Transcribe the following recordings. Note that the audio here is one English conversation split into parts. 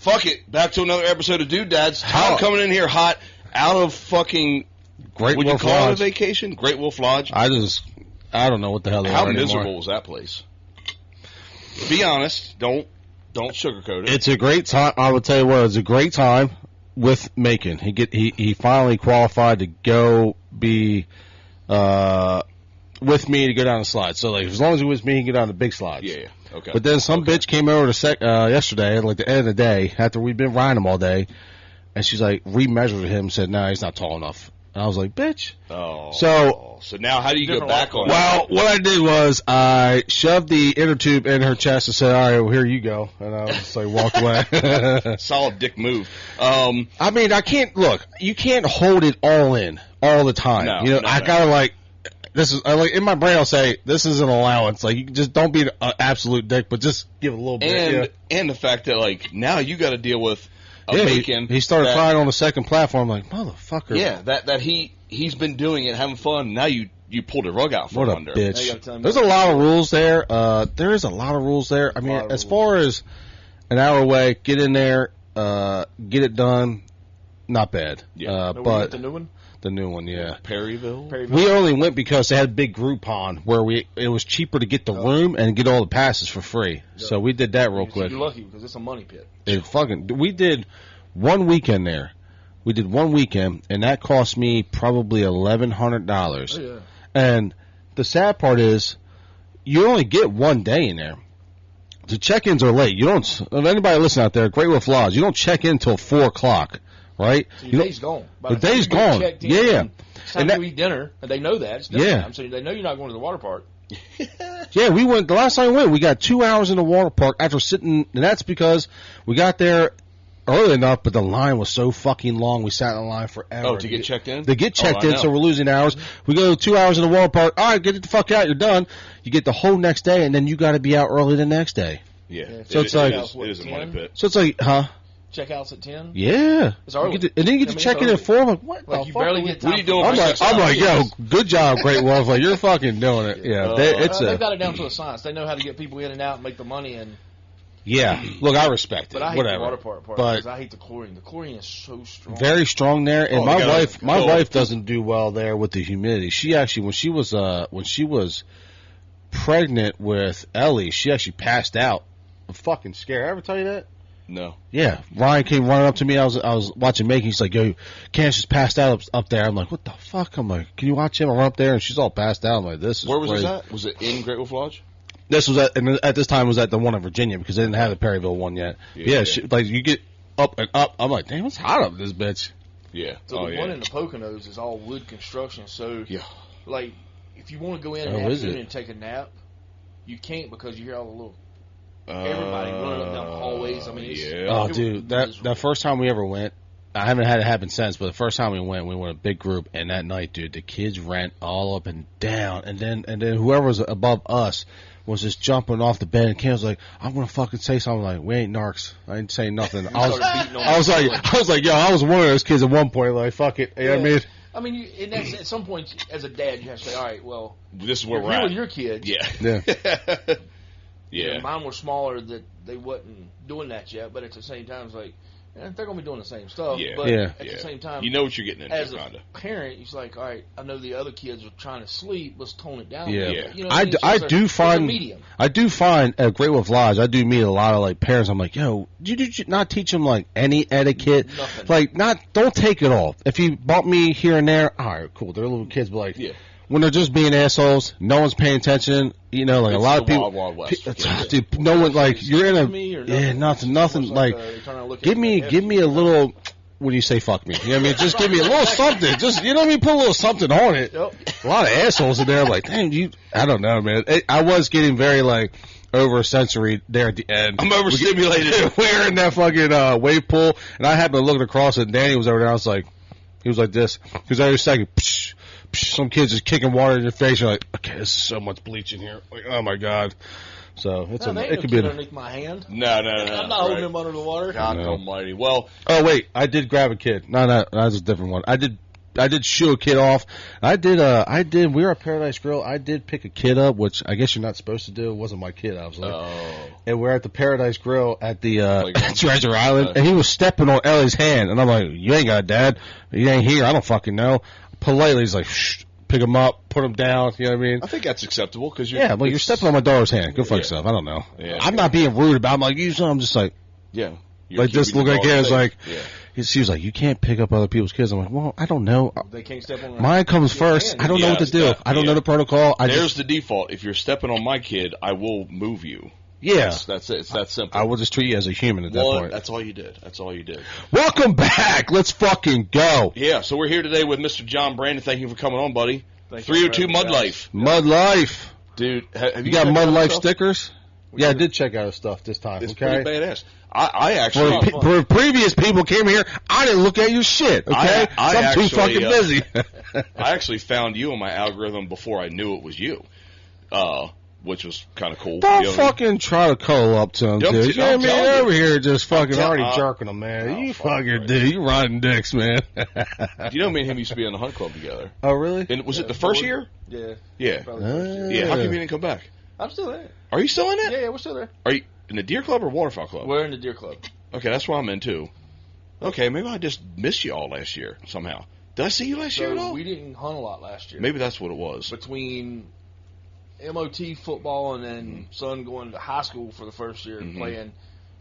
Fuck it. Back to another episode of Dude Dads. I'm coming in here hot, out of fucking Great would Wolf you call Lodge. it a vacation? Great Wolf Lodge. I don't know what the hell they How are miserable anymore. was that place? Be honest. Don't sugarcoat it. It's a great time. I would tell you what, it's a great time with Macon. He finally qualified to go be with me to go down the slide. So like as long as he was me, he can get down the big slides. Yeah. Okay. But then some bitch came over to yesterday, like the end of the day, after we'd been riding him all day, and she's like remeasured him, and said, "No, he's not tall enough." And I was like, "Bitch." Oh. So now how do you go back on? Well, what I did was I shoved the inner tube in her chest and said, "All right, well, here you go," and I just like walked away. Solid dick move. I mean, I can't look. You can't hold it all in all the time. No, I gotta like. This is like in my brain. I'll say this is an allowance. Like you just don't be an absolute dick, but just give it a little bit. And the fact that like now you got to deal with a bacon. He started crying on the second platform. Like motherfucker. Yeah, that he's been doing it, having fun. Now you pulled the rug out from what under. A bitch. There's a lot of rules there. There is a lot of rules there. I mean, as far as an hour away, get in there, get it done. Not bad. Yeah. But the new one. The new one, yeah. Perryville. We only went because they had a big Groupon where it was cheaper to get the room and get all the passes for free. Yeah. So we did that real quick. You're lucky because it's a money pit. We did one weekend there. We did one weekend, and that cost me probably $1,100. Oh, yeah. And the sad part is, you only get one day in there. The check-ins are late. You don't. If anybody listen out there, Great Wolf Lodge, you don't check in until 4:00. Right? So your day's gone. The day's gone. Yeah. It's time to eat dinner, and they know that. It's dinner time, so they know you're not going to the water park. Yeah, we went. The last time we went, we got 2 hours in the water park after sitting, and that's because we got there early enough, but the line was so fucking long, we sat in the line forever. Oh, to get checked in? To get checked in, so we're losing hours. We go 2 hours in the water park. All right, get the fuck out, you're done. You get the whole next day, and then you got to be out early the next day. Yeah. So it's like, it is a money pit. So it's like, huh? Checkouts at 10? Yeah. It's early. And then you get to check in at 4. I'm like, what like the you fuck? barely get time. What are you doing? I'm like, yo, good job, Great Wolf. Like, you're fucking doing it. Yeah. They've got it down to a science. They know how to get people in and out and make the money. And yeah. Look, I respect it. But I hate whatever. the water park because I hate the chlorine. The chlorine is so strong. Very strong there. And my wife doesn't do well there with the humidity. She actually, when she was pregnant with Ellie, she actually passed out. I'm fucking scared. Ever tell you that? No. Yeah. Ryan came running up to me. I was watching Making. He's like, yo, Candace just passed out up there. I'm like, what the fuck? I'm like, can you watch him? I run up there, and she's all passed out. I'm like, this is Where was crazy. this at? Was it in Great Wolf Lodge? This was at this time it was at the one in Virginia because they didn't have the Perryville one yet. Yeah. Like, you get up and up. I'm like, damn, it's hot up this bitch. Yeah. So the one in the Poconos is all wood construction. So, like, if you want to go in the afternoon and take a nap, you can't because you hear all the little everybody running up down the hallways. I mean, dude, that first time we ever went, I haven't had it happen since, but the first time we went a big group, and that night, dude, the kids ran all up and down, and then whoever was above us was just jumping off the bed, and Kim was like, "I'm gonna fucking say something." Like, we ain't narcs. I ain't saying nothing. I was like, yo, I was one of those kids at one point. Like, fuck it. You know what I mean? I mean, and that's, at some point, as a dad, you have to say, all right, well, this is where we're at. with your kids. Yeah. Yeah. Mine were smaller that they wasn't doing that yet, but at the same time, it's like, they're going to be doing the same stuff. Yeah. But at the same time, you know what you're getting into, as a parent, it's like, all right, I know the other kids are trying to sleep. Let's tone it down. Yeah. You know I do find at Great Wolf Lodge, I do meet a lot of like parents. I'm like, yo, did you not teach them like any etiquette? Nothing. Like, don't take it off. If you bump me here and there, all right, cool. They're little kids, but like, when they're just being assholes, no one's paying attention. You know, like, it's a lot of people. Wild West. Dude, no one, like, you're in a nothing. Like, give me a little. When you say fuck me, you know what I mean? Just give me a little something. Just, you know what I mean? Put a little something on it. Yep. A lot of assholes in there. I'm like, damn, I don't know, man. I was getting very like over-sensory there at the end. I'm overstimulated. We're in that fucking wave pool, and I happened to look across, and Danny was over there. I was like, he was like this. Because every second, psh, psh, some kids just kicking water in your face. You're like, okay, there's so much bleach in here. Like, oh my god. So it could be underneath my hand. No. I'm not holding him under the water. God almighty. Well, oh wait, I did grab a kid. No, that's a different one. I did did shoo a kid off. We were at Paradise Grill. I did pick a kid up, which I guess you're not supposed to do. It wasn't my kid, obviously. And we're at the Paradise Grill at the Treasure Island, and he was stepping on Ellie's hand, and I'm like, you ain't got a dad. You ain't here. I don't fucking know. Politely, he's like, shh, pick him up, put him down. You know what I mean? I think that's acceptable because you're stepping on my daughter's hand. Go fuck yourself. I don't know. Yeah, I'm not being rude about it. I'm like, I'm just like, yeah. Like this look like is like, she was like, you can't pick up other people's kids. I'm like, well, I don't know. They can't step on mine comes first. I don't know what to do. I don't know the protocol. There's the default. If you're stepping on my kid, I will move you. Yeah. That's it. It's that simple. I will just treat you as a human at that point. That's all you did. Welcome back. Let's fucking go. Yeah, so we're here today with Mr. John Brandon. Thank you for coming on, buddy. 302 Mudlife. Mudlife. Dude, have you got Mudlife stickers? Yeah, I did check out his stuff this time. It's pretty badass. I actually... For previous people came here, I didn't look at your shit, okay? I'm too fucking busy. I actually found you on my algorithm before I knew it was you, which was kind of cool. Don't fucking try to call up to him, dude. You know what I mean? Over here just fucking already jerking them, man. You fucking dude. You riding dicks, man. Do you know me and him used to be in the hunt club together? Oh, really? And was it the first year? Yeah. Yeah. Yeah. How come you didn't come back? I'm still there. Are you still in it? Yeah, we're still there. Are you in the Deer Club or Waterfowl Club? We're in the Deer Club. Okay, that's where I'm in too. Okay, maybe I just missed you all last year somehow. Did I see you last year at all? We didn't hunt a lot last year. Maybe that's what it was. Between MOT football and then son going to high school for the first year and playing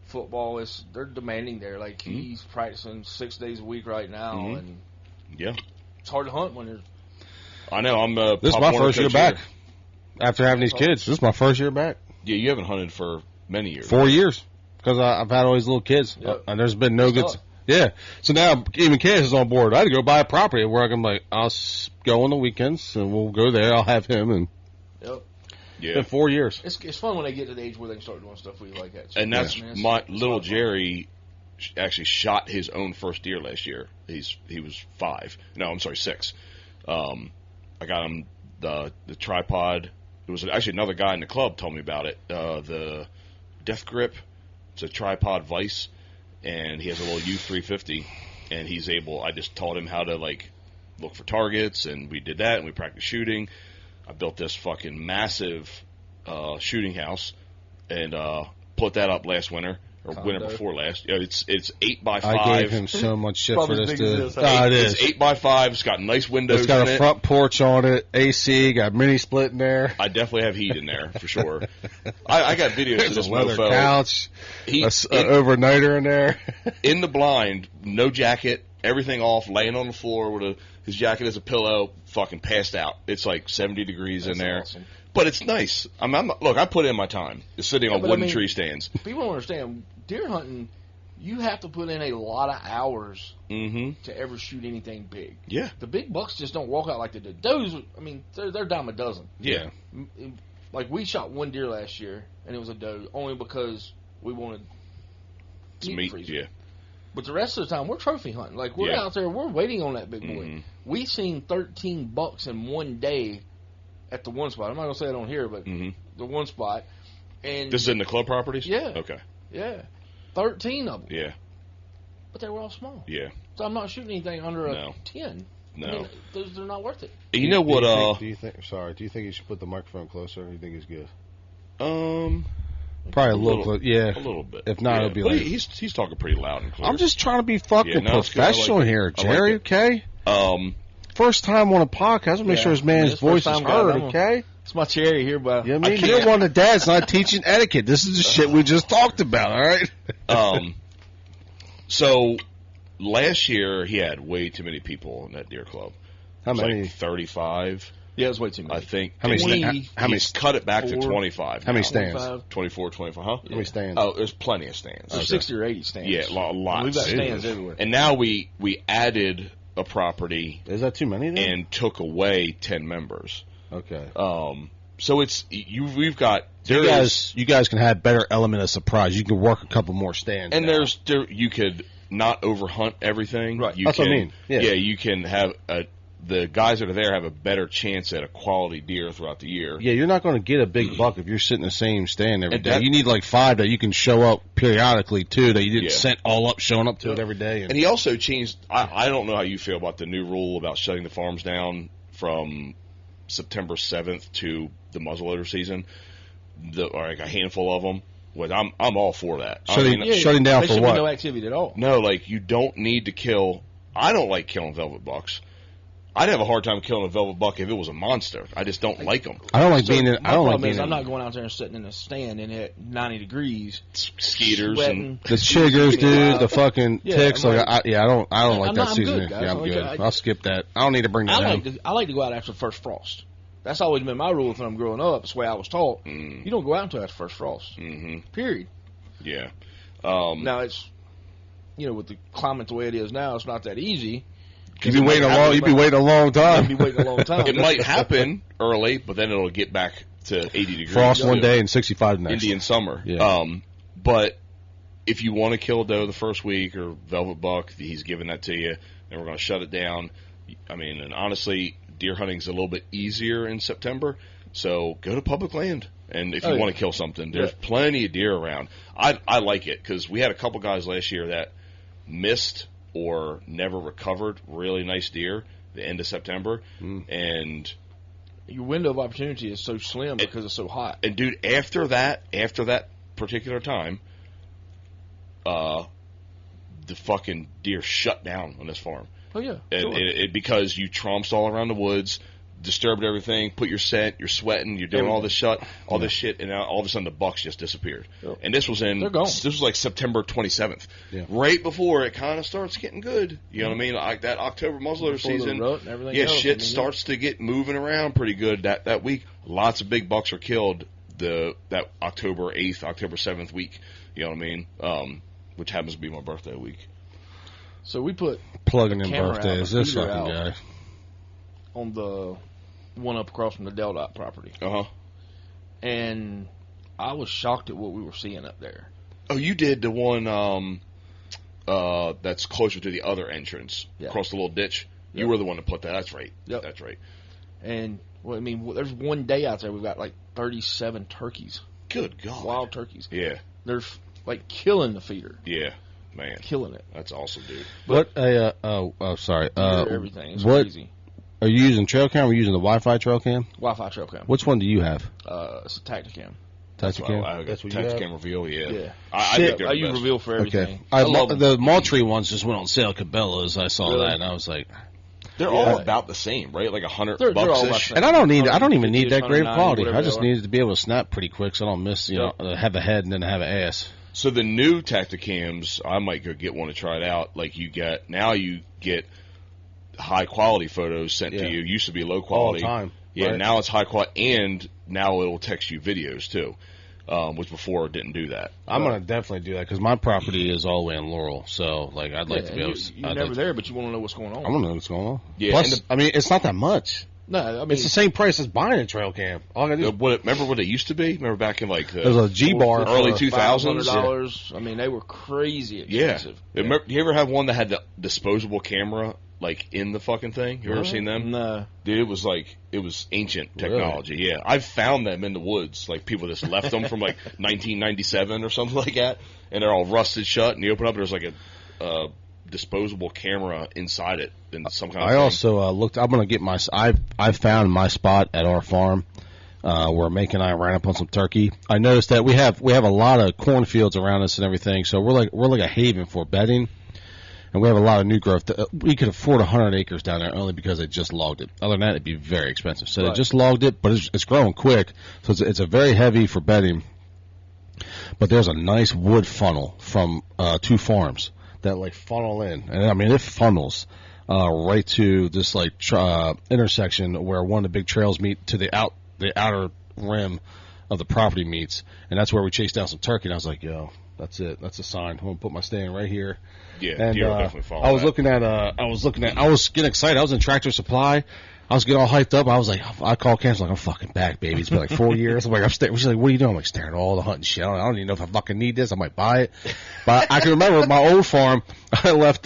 football, they're demanding there. Like he's practicing 6 days a week right now, and it's hard to hunt when you're. I know. This is my first year back. After having these kids, this is my first year back. Yeah, you haven't hunted for many years. 4 years, because I've had all these little kids, and there's been no good. Yeah, so now even Cass is on board. I had to go buy a property where I can I'll go on the weekends and we'll go there. I'll have him and. Yep. Yeah. It's been 4 years. It's fun when they get to the age where they can start doing stuff we like that. And that's my little Jerry actually shot his own first deer last year. He was 5. No, I'm sorry, 6. I got him the tripod. There was actually another guy in the club told me about it. The Death Grip. It's a tripod vise, and he has a little U350, and he's able. I just taught him how to look for targets, and we did that, and we practiced shooting. I built this fucking massive shooting house, and put that up last winter. Or winter before last. It's 8x5. I gave him so much shit for this, dude. It is. It's 8x5. It's got nice windows. It's got a front porch on it. AC. Got mini split in there. I definitely have heat in there for sure. I got videos of this leather mofo. Couch. Overnighter in there. In the blind, no jacket, everything off, laying on the floor with his jacket as a pillow, fucking passed out. It's 70 degrees in there. Awesome. But it's nice. Look, I put in my time. It's sitting on wooden tree stands. People don't understand. Deer hunting, you have to put in a lot of hours to ever shoot anything big. Yeah. The big bucks just don't walk out like they do. Those, they're dime a dozen. Yeah. We shot one deer last year, and it was a doe, only because we wanted meat. Yeah. But the rest of the time, we're trophy hunting. We're out there, we're waiting on that big boy. We've seen 13 bucks in one day at the one spot. I'm not going to say it on here, but the one spot. And this is in the club properties? Yeah. Okay. Yeah. 13 of them. Yeah. But they were all small. Yeah. So I'm not shooting anything under a 10. No. They're not worth it. You know what? Do you think you should put the microphone closer, or do you think it's good? Probably a little bit. Yeah. A little bit. If not, it'll be like... He's talking pretty loud and clear. I'm just trying to be fucking professional here, Jerry, okay? First time on a podcast, I'll make sure his man's voice is heard, okay? It's my cherry here, but you know what I mean? You're one of the dads not teaching etiquette. This is the shit we just talked about, all right? So last year he had way too many people in that deer club. How many? 35. Yeah, it was way too many. I think. How many? He's cut it back to 25. How many stands? 24, 25, huh? How many stands? Oh, there's plenty of stands. There's 60 or 80 stands. Yeah, a lot. We've got stands everywhere. And now we added a property. Is that too many then? And took away 10 members. Okay. So it's we've got you guys can have better element of surprise. You can work a couple more stands. And you could not overhunt everything. Right. That's what I mean. Yeah, you can have the guys that are there have a better chance at a quality deer throughout the year. Yeah, you're not going to get a big buck if you're sitting in the same stand every day. You need like 5 that you can show up periodically too, that you didn't set all up, showing up to it every day. And he also changed. I don't know how you feel about the new rule about shutting the farms down from September 7th to the muzzleloader season. Or like a handful of them. Well, I'm all for that. Shutting down for what? No activity at all. No, like you don't need to kill. I don't like killing velvet bucks. I'd have a hard time killing a velvet buck if it was a monster. I just don't like them. I don't like being in. I don't like being. I'm not going out there and sitting in a stand and at 90 degrees, skeeters and the chiggers, dude. The fucking ticks. I don't like that season. Good, I'm good. I'll skip that. I don't need to bring that up. I like to go out after the first frost. That's always been my rule when I'm growing up. It's the way I was taught. You don't go out until after first frost. Period. Yeah. Now it's, with the climate the way it is now, it's not that easy. You'd be waiting a long time. It might happen early, but then it'll get back to 80 degrees. Frost one day and 65 the next. Indian summer. Yeah. But if you want to kill a doe the first week or velvet buck, he's giving that to you, and we're going to shut it down. I mean, and honestly, deer hunting's a little bit easier in September, so go to public land. And if you want to kill something, there's plenty of deer around. I like it because we had a couple guys last year that missed or never recovered really nice deer the end of September, and your window of opportunity is so slim because it's so hot. And dude, after that particular time, the fucking deer shut down on this farm. Oh yeah, and because you tromped all around the woods, disturbed everything, put your scent, you're sweating, you're doing all this shit, and now all of a sudden the bucks just disappeared. Yep. And this was this was like September 27th, right before it kind of starts getting good. You know what I mean? Like that October muzzleloader season, shit starts to get moving around pretty good that week. Lots of big bucks are killed that October 8th, October 7th week. You know what I mean? Which happens to be my birthday week. So we put plugging in birthdays. This fucking guy on the one up across from the Del Dot property. And I was shocked at what we were seeing up there. Oh, you did the one that's closer to the other entrance, across the little ditch. You were the one to put that. That's right. Yep. That's right. And there's one day out there we've got like 37 turkeys. Good God. Wild turkeys. Yeah. They're like killing the feeder. Yeah. Man. Killing it. That's awesome, dude. Sorry. Everything. It's crazy. Are you using trail cam or are you using the Wi-Fi trail cam? Wi-Fi trail cam. Which one do you have? It's a Tacticam. Tacticam? That's what Tacticam Reveal, yeah. I use Reveal for everything. Okay. The Moultrie ones just went on sale at Cabela's. I saw that and I was like... They're all about the same, right? Like $100 bucks. And I don't even need that great quality. I just needed to be able to snap pretty quick so I don't miss, have a head and then have an ass. So the new Tacticams, I might go get one to try it out. Like you get high quality photos sent to you. Used to be low quality. All the time. Yeah, right? Now it's high quality, and now it'll text you videos too, which before it didn't do that. I'm gonna definitely do that because my property is all the way in Laurel, so like I'd like to be able to. You're never there, but you want to know what's going on. I want to know what's going on. Yeah, plus, it's not that much. No, I mean it's the same price as buying a trail cam. Remember what it used to be? Remember back in like there was a G bar early 2000s. $500. I mean, they were crazy expensive. Yeah. Remember, you ever have one that had the disposable camera like in the fucking thing? You ever seen them? No. Dude, it was ancient technology. Really? Yeah, I've found them in the woods. Like people just left them from like 1997 or something like that, and they're all rusted shut. And you open up, and there's like a disposable camera inside it in some kind of thing. Also looked. I'm gonna get I found my spot at our farm where Mike and I ran up on some turkey. I noticed that we have a lot of cornfields around us and everything, so we're like a haven for bedding, and we have a lot of new growth. We could afford 100 acres down there only because they just logged it. Other than that, it'd be very expensive. So They just logged it, but it's growing quick, so it's a very heavy for bedding. But there's a nice wood funnel from 2 farms that like funnel in, and I mean it funnels right to this like intersection where one of the big trails meet to the outer rim of the property meets, and that's where we chased down some turkey. And I was like, "Yo, that's it. That's a sign. I'm gonna put my stand right here." Yeah, and deer will definitely follow I was looking at. I was getting excited. I was in Tractor Supply. I was getting all hyped up. I was like, I called Cam. Like, I'm fucking back, baby. It's been like 4 years. I'm like, She's like, what are you doing? I'm like, staring at all the hunting shit. I don't even know if I fucking need this. I might buy it. But I can remember my old farm. I left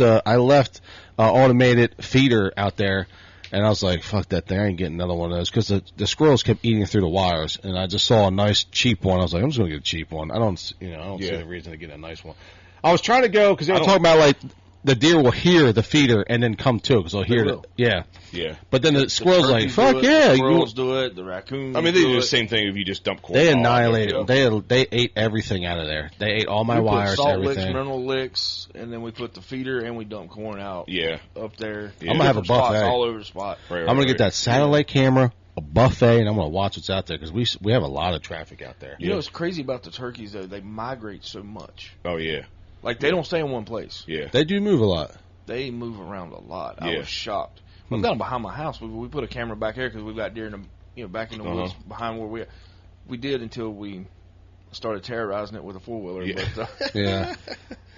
automated feeder out there, And I was like, fuck that thing. I ain't getting another one of those. Because the squirrels kept eating through the wires. And I just saw a nice, cheap one. I was like, I'm just going to get a cheap one. I don't see the reason to get a nice one. I was trying to go, because they were talking about, like, the deer will hear the feeder and then come to, because they'll hear it. Yeah. Yeah. But then the squirrels like, fuck yeah. The squirrels do it. The raccoons I mean, they do the same thing if you just dump corn. They annihilated them. They ate everything out of there. They ate all my wires, salt everything. Licks, mineral licks, and then we put the feeder and we dump corn out. Yeah. Up there. Yeah. I'm going to have a buffet. All over the spot. I'm going to get that satellite camera, a buffet, and I'm going to watch what's out there, because we have a lot of traffic out there. You know what's crazy about the turkeys, though? They migrate so much. Oh, yeah. Like, they don't stay in one place. Yeah. They do move a lot. They move around a lot. I was shocked. We've got them behind my house. We put a camera back here because we've got deer in the, back in the woods behind where we did until we started terrorizing it with a 4-wheeler. Yeah.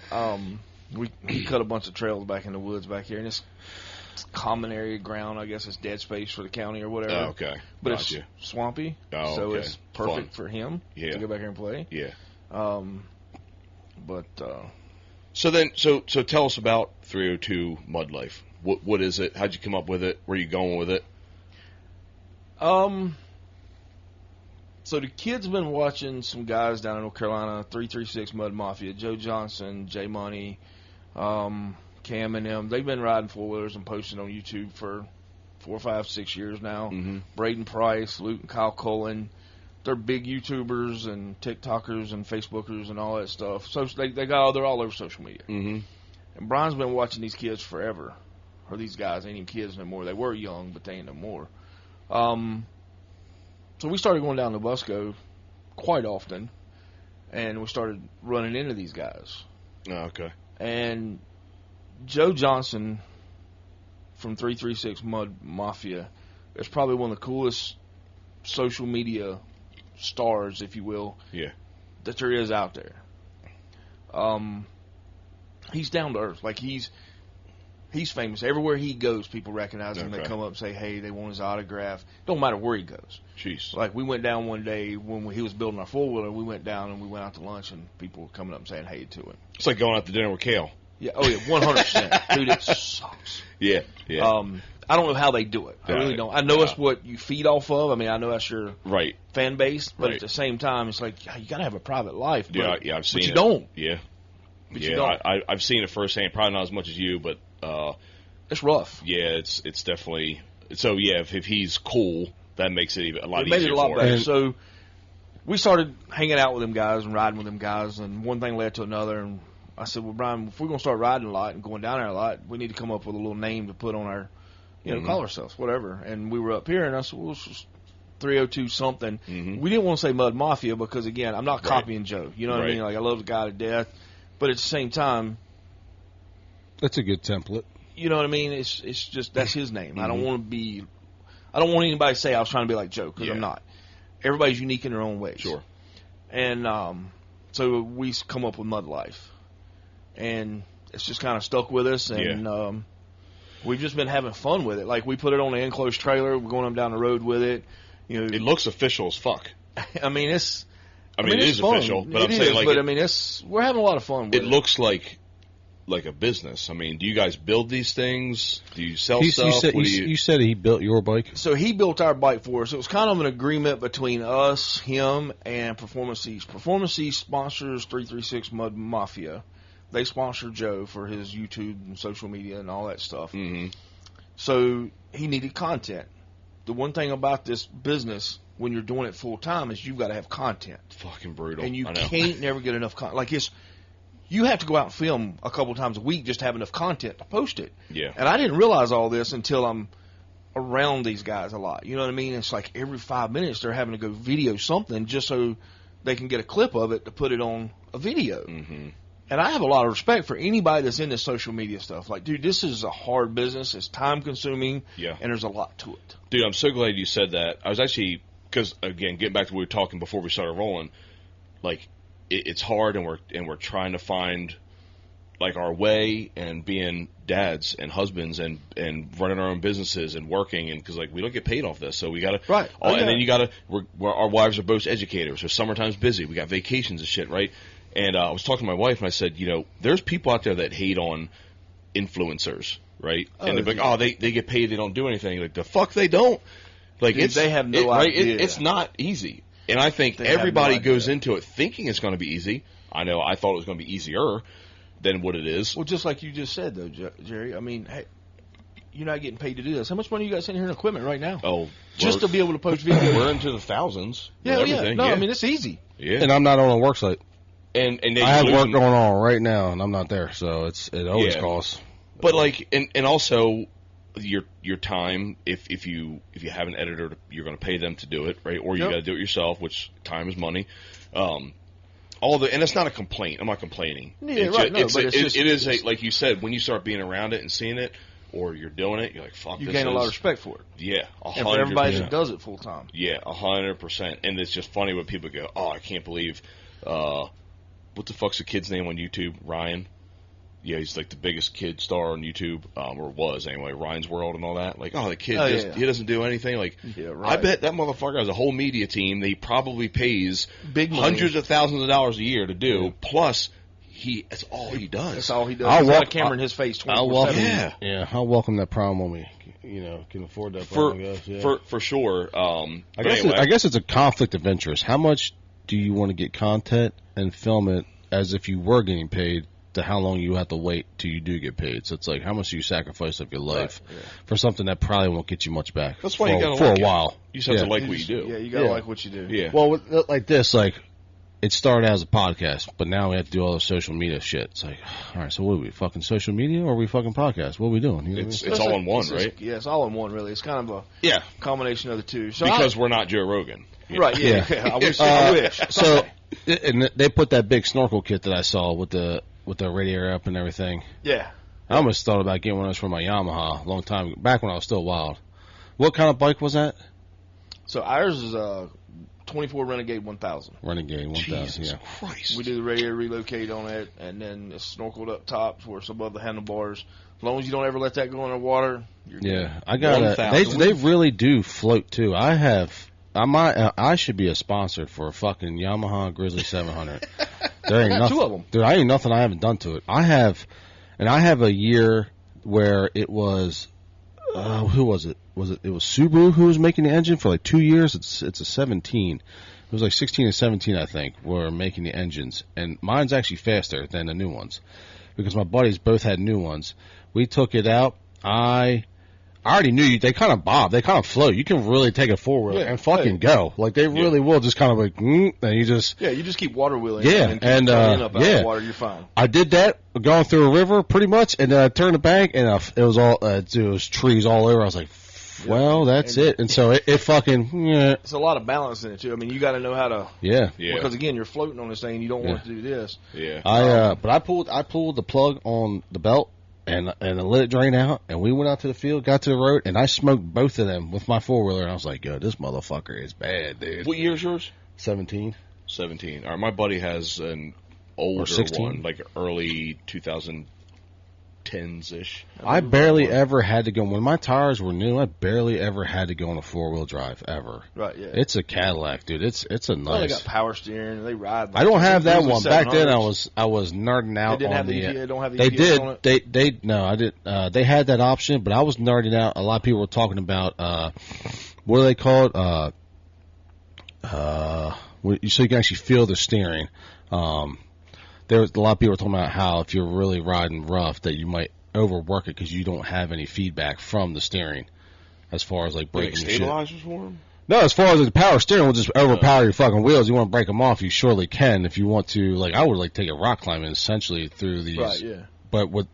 But, we cut a bunch of trails back in the woods back here, and it's common area ground. I guess it's dead space for the county or whatever. Oh, okay. But it's swampy, so it's perfect for him to go back here and play. Yeah. So tell us about 302 Mudlife. What is it? How'd you come up with it? Where are you going with it? So the kids have been watching some guys down in North Carolina, 336 Mud Mafia, Joe Johnson, J Money, Cam and them. They've been riding 4-wheelers and posting on YouTube for 4, 5, 6 years now. Mm-hmm. Braden Price, Luke and Kyle Cullen. They're big YouTubers and TikTokers and Facebookers and all that stuff. So they're all over social media. Mm-hmm. And Brian's been watching these kids forever. Or these guys ain't even kids no more. They were young, but they ain't no more. So we started going down to Busco quite often, and we started running into these guys. Oh, okay. And Joe Johnson from 336 Mud Mafia is probably one of the coolest social media stars, if you will, that there is out there. He's down to earth. Like, he's famous. Everywhere he goes, people recognize him. They come up and say, hey, they want his autograph. Don't matter where he goes. Jeez. Like, we went down one day when he was building our 4-wheeler. We went down and we went out to lunch, and people were coming up and saying hey to him. It's like going out to dinner with Kale. Yeah. Oh, yeah, 100%. Dude, it sucks. Yeah. I don't know how they do it. I really don't. I know it's what you feed off of. I mean, I know that's your fan base, but at the same time, it's like, you got to have a private life. But, I've seen it. But you don't. Yeah. But you don't. I've seen it firsthand. Probably not as much as you, but it's rough. Yeah, it's definitely. So yeah, if he's cool, that makes it even a lot easier. It made it a lot better. So we started hanging out with them guys and riding with them guys, and one thing led to another. And I said, well, Brian, if we're gonna start riding a lot and going down there a lot, we need to come up with a little name to put on our, call ourselves whatever. And we were up here, and I said, well, it's just 302 something. Mm-hmm. We didn't want to say Mud Mafia because, again, I'm not copying Joe. You know what I mean? Like, I love the guy to death, but at the same time, that's a good template. You know what I mean? It's just, that's his name. Mm-hmm. I don't want anybody to say I was trying to be like Joe, because I'm not. Everybody's unique in their own ways. Sure. And so we come up with Mudlife, and it's just kind of stuck with us, and we've just been having fun with it. Like, we put it on an enclosed trailer. We're going up down the road with it. It looks official as fuck. I mean, it is fun. Official, but I'm saying, but I mean, we're having a lot of fun with it. It looks like a business. I mean, do you guys build these things? Do you sell stuff? You said he built your bike? So he built our bike for us. It was kind of an agreement between us, him, and Performance East. Performance East sponsors 336 Mud Mafia. They sponsor Joe for his YouTube and social media and all that stuff. Mm-hmm. So he needed content. The one thing about this business, when you're doing it full time, is you've got to have content. Fucking brutal. And you can't never get enough content. Like, you have to go out and film a couple times a week just to have enough content to post it. Yeah. And I didn't realize all this until I'm around these guys a lot. You know what I mean? It's like every 5 minutes they're having to go video something just so they can get a clip of it to put it on a video. Mm-hmm. And I have a lot of respect for anybody that's in this social media stuff. Like, dude, this is a hard business. It's time-consuming, and there's a lot to it. Dude, I'm so glad you said that. I was actually, because, again, getting back to what we were talking before we started rolling, like, it's hard, and we're trying to find, like, our way, and being dads and husbands and running our own businesses and working, and because, like, we don't get paid off this, so we got to. Right. And then you got to, our wives are both educators, so summertime's busy. We got vacations and shit, right? And I was talking to my wife, and I said, there's people out there that hate on influencers. right? And they're like, oh, they get paid, they don't do anything. Like, the fuck they don't. Like, dude, they have no idea. Right? It's not easy. And I think everybody goes into it thinking it's going to be easy. I know I thought it was going to be easier than what it is. Well, just like you just said, though, Jerry, I mean, hey, you're not getting paid to do this. How much money you got sitting here in equipment right now? Oh, just to be able to post videos. We're into the thousands. Yeah. No, I mean, it's easy. Yeah. And I'm not on a work site. And I have work going on right now, and I'm not there, so it always costs. But like, and also your time. If you have an editor, you're going to pay them to do it, right? Or you got to do it yourself, which time is money. And it's not a complaint. I'm not complaining. Yeah, right. It is like you said, when you start being around it and seeing it, or you're doing it, you're like, fuck. You gain a lot of respect for it. Yeah, 100%. And for everybody that does it full time. Yeah, 100%. And it's just funny when people go, oh, I can't believe. What the fuck's the kid's name on YouTube? Ryan. Yeah, he's like the biggest kid star on YouTube, or was anyway. Ryan's World and all that. Like, oh, the kid he doesn't do anything. Like, I bet that motherfucker has a whole media team that he probably pays big money, hundreds of thousands of dollars a year to do. Yeah. Plus, that's all he does. That's all he does. He's got a camera in his face 24/7. Yeah, I'll welcome that problem when we, can afford that problem, I guess. For sure. I guess it's a conflict of interest. How much do you want to get content and film it as if you were getting paid, to how long you have to wait till you do get paid? So it's like, how much do you sacrifice of your life for something that probably won't get you much back? That's why you got to for a while. You just have to like what you do. Yeah, you got to like what you do. Yeah. Well, like this, like, it started as a podcast, but now we have to do all the social media shit. It's like, all right, so what are we, fucking social media, or are we fucking podcast? What are we doing? You know it's all in one, right? Yeah, it's all in one, really. It's kind of a combination of the two. So because we're not Joe Rogan. Right, yeah. I wish. So, and they put that big snorkel kit that I saw with the radiator up and everything. Yeah. I almost thought about getting one of those for my Yamaha a long time back when I was still wild. What kind of bike was that? So ours is a 24 Renegade 1000. Renegade 1000, Jesus Christ. We do the radiator relocate on it, and then it's snorkeled up top where it's above the handlebars. As long as you don't ever let that go in the water, you're good. I got they really do float too. I should be a sponsor for a fucking Yamaha Grizzly 700. There ain't nothing, 2 of them. Dude, I ain't nothing I haven't done to it. I have a year where it was, who was it? It was Subaru who was making the engine for like 2 years. It's a 17. It was like 16 and 17, I think, were making the engines. And mine's actually faster than the new ones because my buddies both had new ones. We took it out. I already knew they kind of bob. They kind of float. You can really take it forward and fucking go. Like, they really will just kind of like, and you just... Yeah, you just keep water wheeling. Yeah, and up out of the water, you're fine. I did that going through a river pretty much, and then I turned the bank, and it was all, it was trees all over. I was like, well, that's it. And so it fucking... Yeah. It's a lot of balance in it, too. I mean, you got to know how to... Yeah. Because, again, you're floating on this thing, and you don't want to do this. Yeah. But I pulled the plug on the belt, and I let it drain out, and we went out to the field, got to the road, and I smoked both of them with my 4-wheeler, and I was like, yo, this motherfucker is bad, dude. What year is yours? 17. 17. All right, my buddy has an older one, like early 2010s-ish. I barely ever had to go, when my tires were new, I barely ever had to go on a 4-wheel drive, ever. Right, yeah. It's a Cadillac, dude. It's a nice. Well, they got power steering, they ride. I don't have that one. Back then, I was nerding out on the. They don't have the They EPS did. on it? No, I didn't. They had that option, but I was nerding out. A lot of people were talking about what are they called? So you can actually feel the steering. There was a lot of people were talking about how if you're really riding rough, that you might overwork it because you don't have any feedback from the steering, as far as like braking your shit. Stabilizers for them? No, as far as the power steering will just overpower your fucking wheels. You want to break them off, you surely can. If you want to, like, I would like take a rock climbing essentially through these. Right, yeah. But with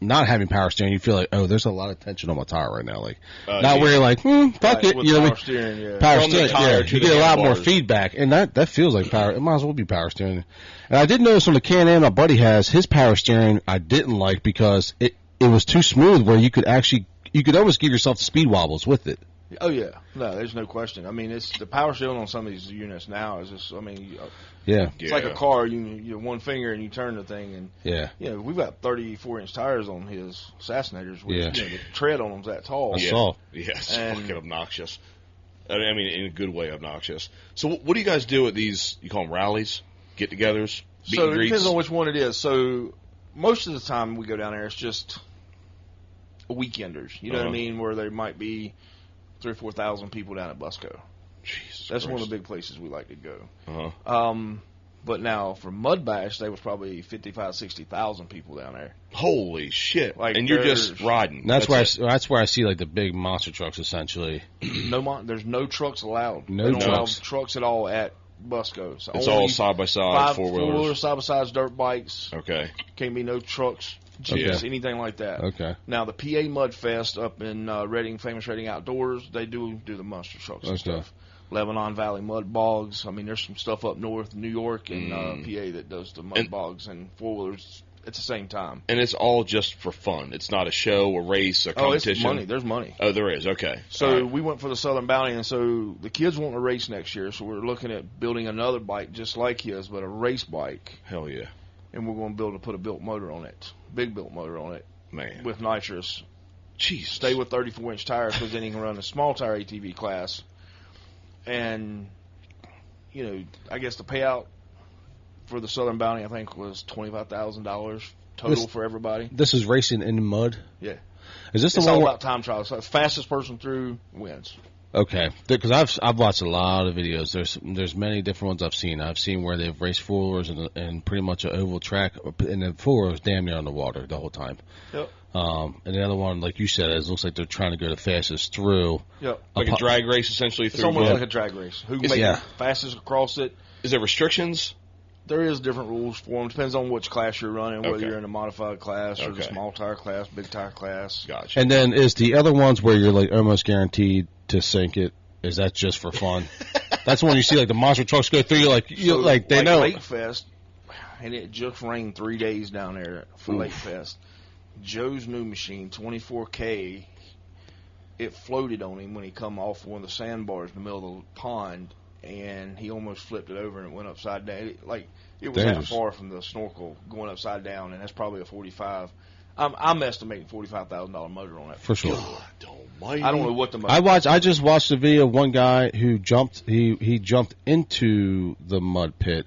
not having power steering, you feel like, oh, there's a lot of tension on my tire right now. Like, not where you're like, fuck it. With You know what I power mean? steering, yeah. Power From the steering, tire yeah. to You the get a lot more handlebars. feedback, and that feels like power. It might as well be power steering. And I did notice on the Can-Am my buddy has, his power steering I didn't like because it was too smooth where you could almost give yourself speed wobbles with it. Oh, yeah. No, there's no question. I mean, it's the power steering on some of these units now is just, I mean, Yeah. it's like a car. You one finger and you turn the thing. And, Yeah. we've got 34-inch tires on his Assassinators, which, Yeah. the tread on them's that tall. I saw. Yeah, it's And- fucking obnoxious. I mean, in a good way, obnoxious. So, what do you guys do at these? You call them rallies, get-togethers, meet So and it greets? depends on which one it is. So most of the time we go down there, it's just weekenders. You know what I mean? Where there might be 3,000 or 4,000 people down at Busco. Jesus That's Christ. one of the big places we like to go. But now for Mud Bash, there was probably 55,000, 60,000 people down there. Holy shit! Like, and you're just riding. That's where I see like the big monster trucks essentially. There's no trucks allowed. No they don't allow trucks. trucks at all at Busco. So it's all side by side, four wheelers, side by sides, dirt bikes. Okay. Can't be no trucks, jeeps, anything like that. Okay. Now the PA Mud Fest up in Reading, famous Reading Outdoors, they do the monster trucks and stuff. Lebanon Valley Mud Bogs. I mean, there's some stuff up north, New York and PA that does the mud bogs and four wheelers at the same time. And it's all just for fun. It's not a show, a race, a competition. It's money. There's money. Oh, there is. Okay. So we went for the Southern Bounty, and so the kids want to race next year. So we're looking at building another bike just like his, but a race bike. Hell yeah. And we're going to put a built motor on it, big built motor on it, man, with nitrous. Jeez. Stay with 34-inch tires because then he can run a small tire ATV class. And, I guess the payout for the Southern Bounty, I think, was $25,000 total for everybody. This is racing in the mud? Yeah. Is this it's all about time trials. So the fastest person through wins. Okay, because I've watched a lot of videos. There's many different ones I've seen. I've seen where they've raced four-wheelers in pretty much an oval track, and the four-wheelers damn near on the water the whole time. Yep. And the other one, like you said, it looks like they're trying to go the fastest through. Yep. Like a drag race, essentially. It's almost like a drag race. Who can make it fastest across it? Is there restrictions? There is different rules for them. Depends on which class you're running, whether you're in a modified class or the small tire class, big tire class. Gotcha. And then is the other ones where you're like almost guaranteed to sink it? Is that just for fun? That's when you see like the monster trucks go through. They know. Lake Fest, and it just rained 3 days down there for Lake Fest. Joe's new machine, 24K, it floated on him when he come off one of the sandbars in the middle of the pond, and he almost flipped it over and it went upside down. It was that far from the snorkel going upside down, and that's probably a 45. I'm estimating $45,000 motor on that for sure. I don't know what the motor. I just watched a video of one guy who jumped. He jumped into the mud pit,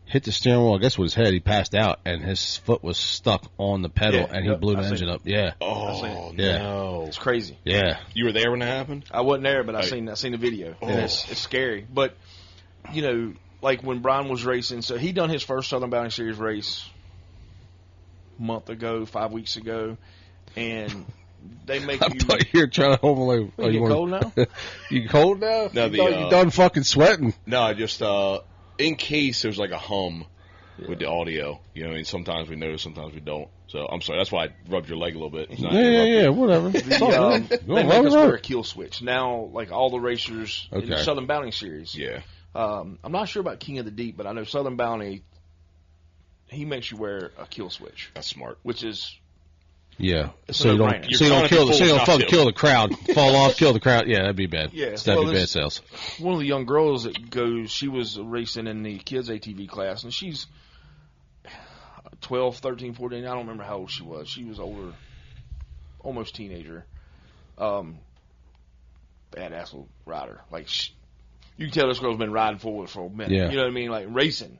hit the steering wheel. I guess with his head, he passed out, and his foot was stuck on the pedal, and he blew the engine up. Yeah. Oh no, it's crazy. Yeah. You were there when it happened? I wasn't there, but I seen the video, and it's scary. But like when Brian was racing, so he done his first Southern Bounty Series race a month ago, 5 weeks ago, and they make you. I thought you were trying to hold me. You cold now? You cold now? No, you done fucking sweating. No, I just in case there's like a hum with the audio. Sometimes we notice, sometimes we don't. So I'm sorry. That's why I rubbed your leg a little bit. Yeah, whatever. They make us wear a kill switch now. Like all the racers in the Southern Bounty Series. Yeah. I'm not sure about King of the Deep, but I know Southern Bounty. He makes you wear a kill switch. That's smart. Which is so you don't kill the crowd, fall off, kill the crowd. Yeah, that'd be bad. Yeah, that'd be bad sales. One of the young girls that goes, she was racing in the kids ATV class, and she's 12, 13, 14. I don't remember how old she was. She was older, almost teenager. Badass little rider. Like you can tell this girl's been riding forward for a minute. Yeah. You know what I mean? Like racing.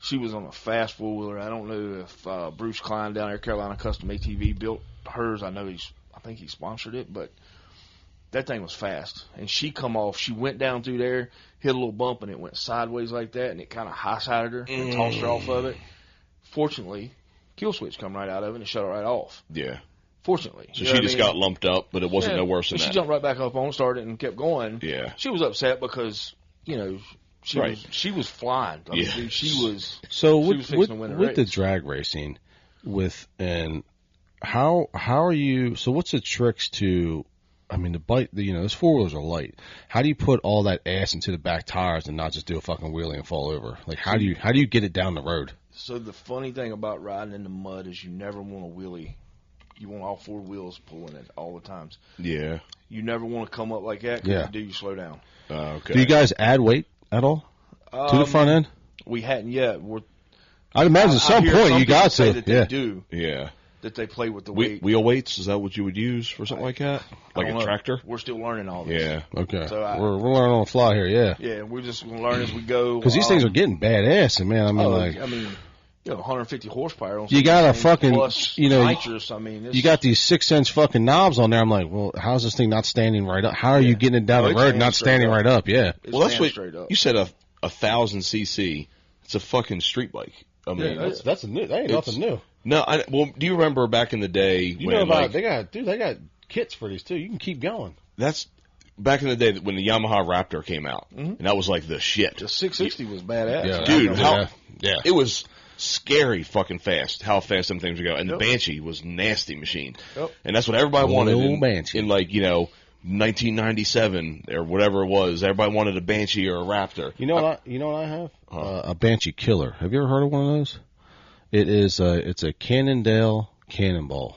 She was on a fast four-wheeler. I don't know if Bruce Klein down there, Carolina Custom ATV, built hers. I think he sponsored it, but that thing was fast. And she come off. She went down through there, hit a little bump, and it went sideways like that, and it kind of high-sided her and tossed her off of it. Fortunately, kill switch come right out of it and shut her right off. Yeah. Fortunately. So she just got lumped up, but it wasn't no worse than that. She jumped right back up on, started, and kept going. Yeah. She was upset because, she was flying. I mean, dude, she was. So with the drag racing, how are you? So what's the tricks to? I mean, the bike. Those four wheelers are light. How do you put all that ass into the back tires and not just do a fucking wheelie and fall over? Like how do you get it down the road? So the funny thing about riding in the mud is you never want a wheelie. You want all four wheels pulling it all the times. Yeah. You never want to come up like that. Because if you do, you slow down. Okay. Do you guys add weight at all to the front end? We hadn't yet. I'd imagine at some point you got to. They do. Yeah. That they play with the weight. Wheel weights, is that what you would use for something like that? Like a tractor? We're still learning all this. Yeah. Okay. So we're learning on the fly here, yeah. Yeah, we're just going to learn as we go. Because these things are getting badass, and man, 150 horsepower. On you got a fucking, nitrous. I mean, you got these 6-inch fucking knobs on there. I'm like, well, how's this thing not standing right up? How are you getting it down the road not standing right up? Yeah. Well, that's what you said. 1,000 cc. It's a fucking street bike. I mean, that's new. That ain't nothing new. No, do you remember back in the day when they got kits for these too. You can keep going. That's back in the day when the Yamaha Raptor came out, and that was like the shit. The 660 was badass. Yeah, dude, it was scary fucking fast. How fast some things would go, and the Banshee was nasty machine, and that's what everybody wanted in like 1997 or whatever it was. Everybody wanted a Banshee or a Raptor. You know what I have? A Banshee Killer. Have you ever heard of one of those? It is it's a Cannondale Cannonball.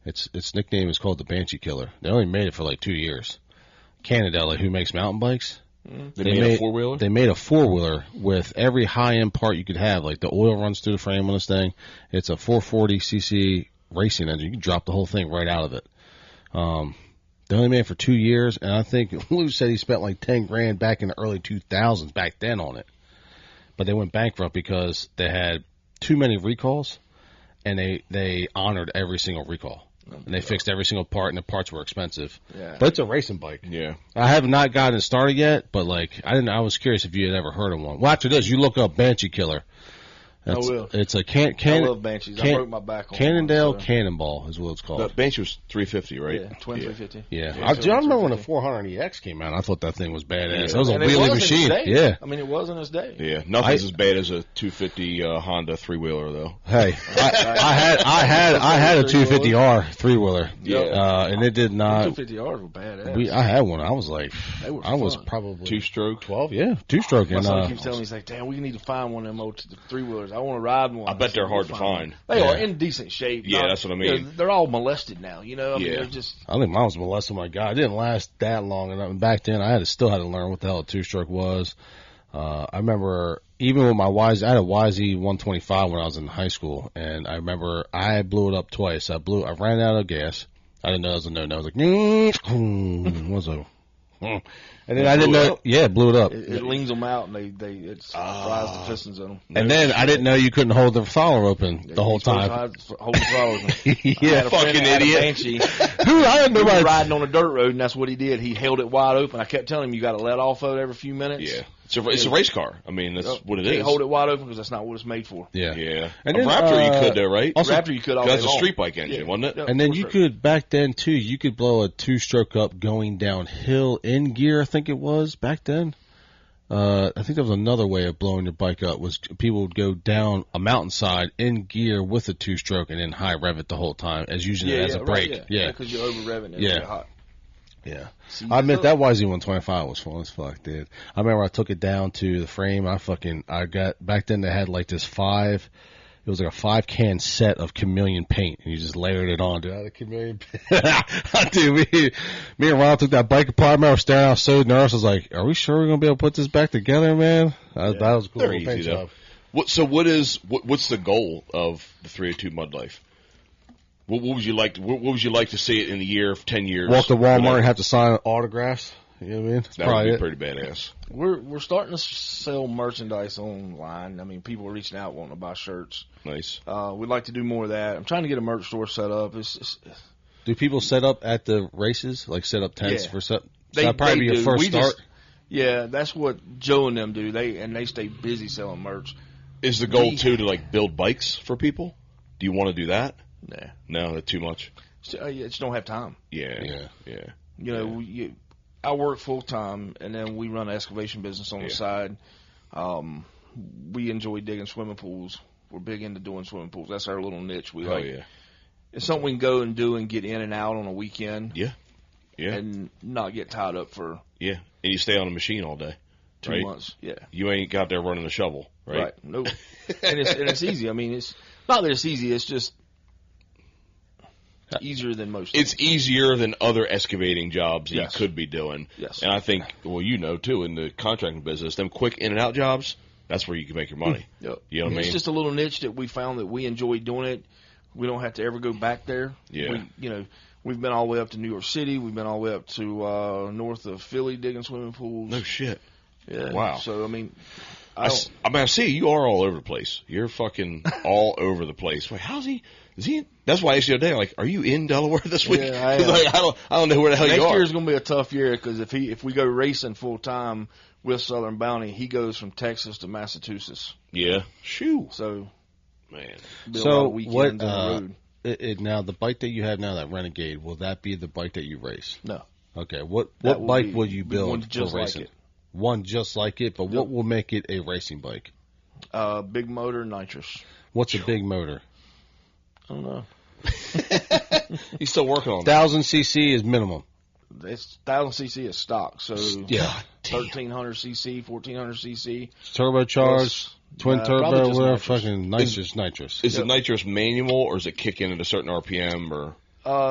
Its nickname is called the Banshee Killer. They only made it for like 2 years. Cannondale, who makes mountain bikes. They made a 4-wheeler? They made a 4-wheeler with every high-end part you could have. Like the oil runs through the frame on this thing. It's a 440cc racing engine. You can drop the whole thing right out of it. They only made it for 2 years, and I think Lou said he spent like $10,000 back in the early 2000s back then on it. But they went bankrupt because they had too many recalls, and they honored every single recall. And they fixed every single part, and the parts were expensive. Yeah. But it's a racing bike. Yeah. I have not gotten it started yet, but like I was curious if you had ever heard of one. Well, after this, you look up Banshee Killer. I will. It's a I love Banshees. I broke my back on Cannondale one, so. Cannonball is what it's called. The Banshee was 350, right? Yeah, twin 350. Yeah. I remember when the 400EX came out. I thought that thing was badass. That was a wheelie machine. Yeah. I mean, it was in its day. Yeah. Nothing's as bad as a 250 Honda 3-wheeler, though. Hey, I had a 250R 3-wheeler. Yeah. And it did not. 250Rs were badass. I had one. I was like, I was probably 2-stroke, 12. Yeah, 2-stroke. My son keeps telling me, he's like, "Damn, we need to find one of them old 3-wheelers. I want to ride one." I bet they're hard to find. They are in decent shape. Yeah, that's what I mean. They're all molested now. I mean, they're just. I think mine was molested. My God, it didn't last that long. And back then, I still had to learn what the hell a 2-stroke was. I remember even with my I had a YZ 125 when I was in high school, and I remember I blew it up twice. I ran out of gas. I didn't know it was a no-no. I was like, and then I didn't know. Yeah, it blew it up. It leans them out, and it fries the pistons in them. And then I didn't know you couldn't hold the throttle open the whole time. Hold the throttle open. Yeah, fucking idiot. He was riding on a dirt road, and that's what he did. He held it wide open. I kept telling him, you got to let off of it every few minutes. Yeah. It's a race car. I mean, that's what it is. You can't hold it wide open because that's not what it's made for. Yeah. Yeah. And then, Raptor you could, though, right? Also, Raptor you could all day long. That's a street bike engine, wasn't it? Yeah, and then you could, back then, too, you could blow a 2-stroke up going downhill in gear, I think it was, back then. I think there was another way of blowing your bike up, was people would go down a mountainside in gear with a 2-stroke and then high rev it the whole time, as using it as a brake. Right, yeah, because you're over revving it. Yeah. Hot. Yeah. I admit that YZ125 was fun as fuck, dude. I remember I took it down to the frame. I got, back then they had like this it was like a 5-can set of chameleon paint, and you just layered it on, dude. I had a chameleon paint. Dude, me and Ron took that bike apart. I remember staring out so nervous. I was like, are we sure we're going to be able to put this back together, man? That was a cool little paint job. What's the goal of the 302 Mudlife? What would you like? What would you like to see it in the year of 10 years? Walk to Walmart and have to sign autographs. You know what I mean? That would be pretty badass. We're starting to sell merchandise online. I mean, people are reaching out wanting to buy shirts. Nice. We'd like to do more of that. I'm trying to get a merch store set up. Do people set up at the races? Like set up tents for set? That'd probably be your first start. Yeah, that's what Joe and them do. They stay busy selling merch. Is the goal too to like build bikes for people? Do you want to do that? Nah. No, that's too much. You just don't have time. Yeah. I work full time, and then we run an excavation business on the side. We enjoy digging swimming pools. We're big into doing swimming pools. That's our little niche. It's something we can go and do and get in and out on a weekend. Yeah. And not get tied up for. Yeah, and you stay on a machine all day. 2 months. Yeah. You ain't got there running a shovel, right? Right. Nope. and it's easy. I mean, it's not that it's easy. It's just easier than most. It's easier than other excavating jobs that you could be doing. Yes. And I think, too, in the contracting business, them quick in and out jobs, that's where you can make your money. Yep. You know what I mean? It's just a little niche that we found that we enjoy doing it. We don't have to ever go back there. Yeah. We've been all the way up to New York City. We've been all the way up to north of Philly digging swimming pools. No shit. Yeah. Wow. So, I mean, I mean, I see you are all over the place. You're fucking all over the place. Wait, how's he? Is he? That's why I asked you the other day. Like, are you in Delaware this week? Yeah, I am. Like, I don't know where the hell you are. Next year is going to be a tough year because if we go racing full time with Southern Bounty, he goes from Texas to Massachusetts. Yeah. Shoo. So, man. So what? Now the bike that you have now, that Renegade, will that be the bike that you race? No. Okay. What bike will you build one just for racing? like it. One just like it, but what will make it a racing bike? Big motor, nitrous. What's a big motor? I don't know. He's still working on it. 1,000 cc is minimum. It's 1,000 cc is stock, so yeah, 1,300 cc, 1,400 cc. Turbocharged, twin turbo, whatever. Fucking nitrous. Is it nitrous manual or is it kick in at a certain RPM or?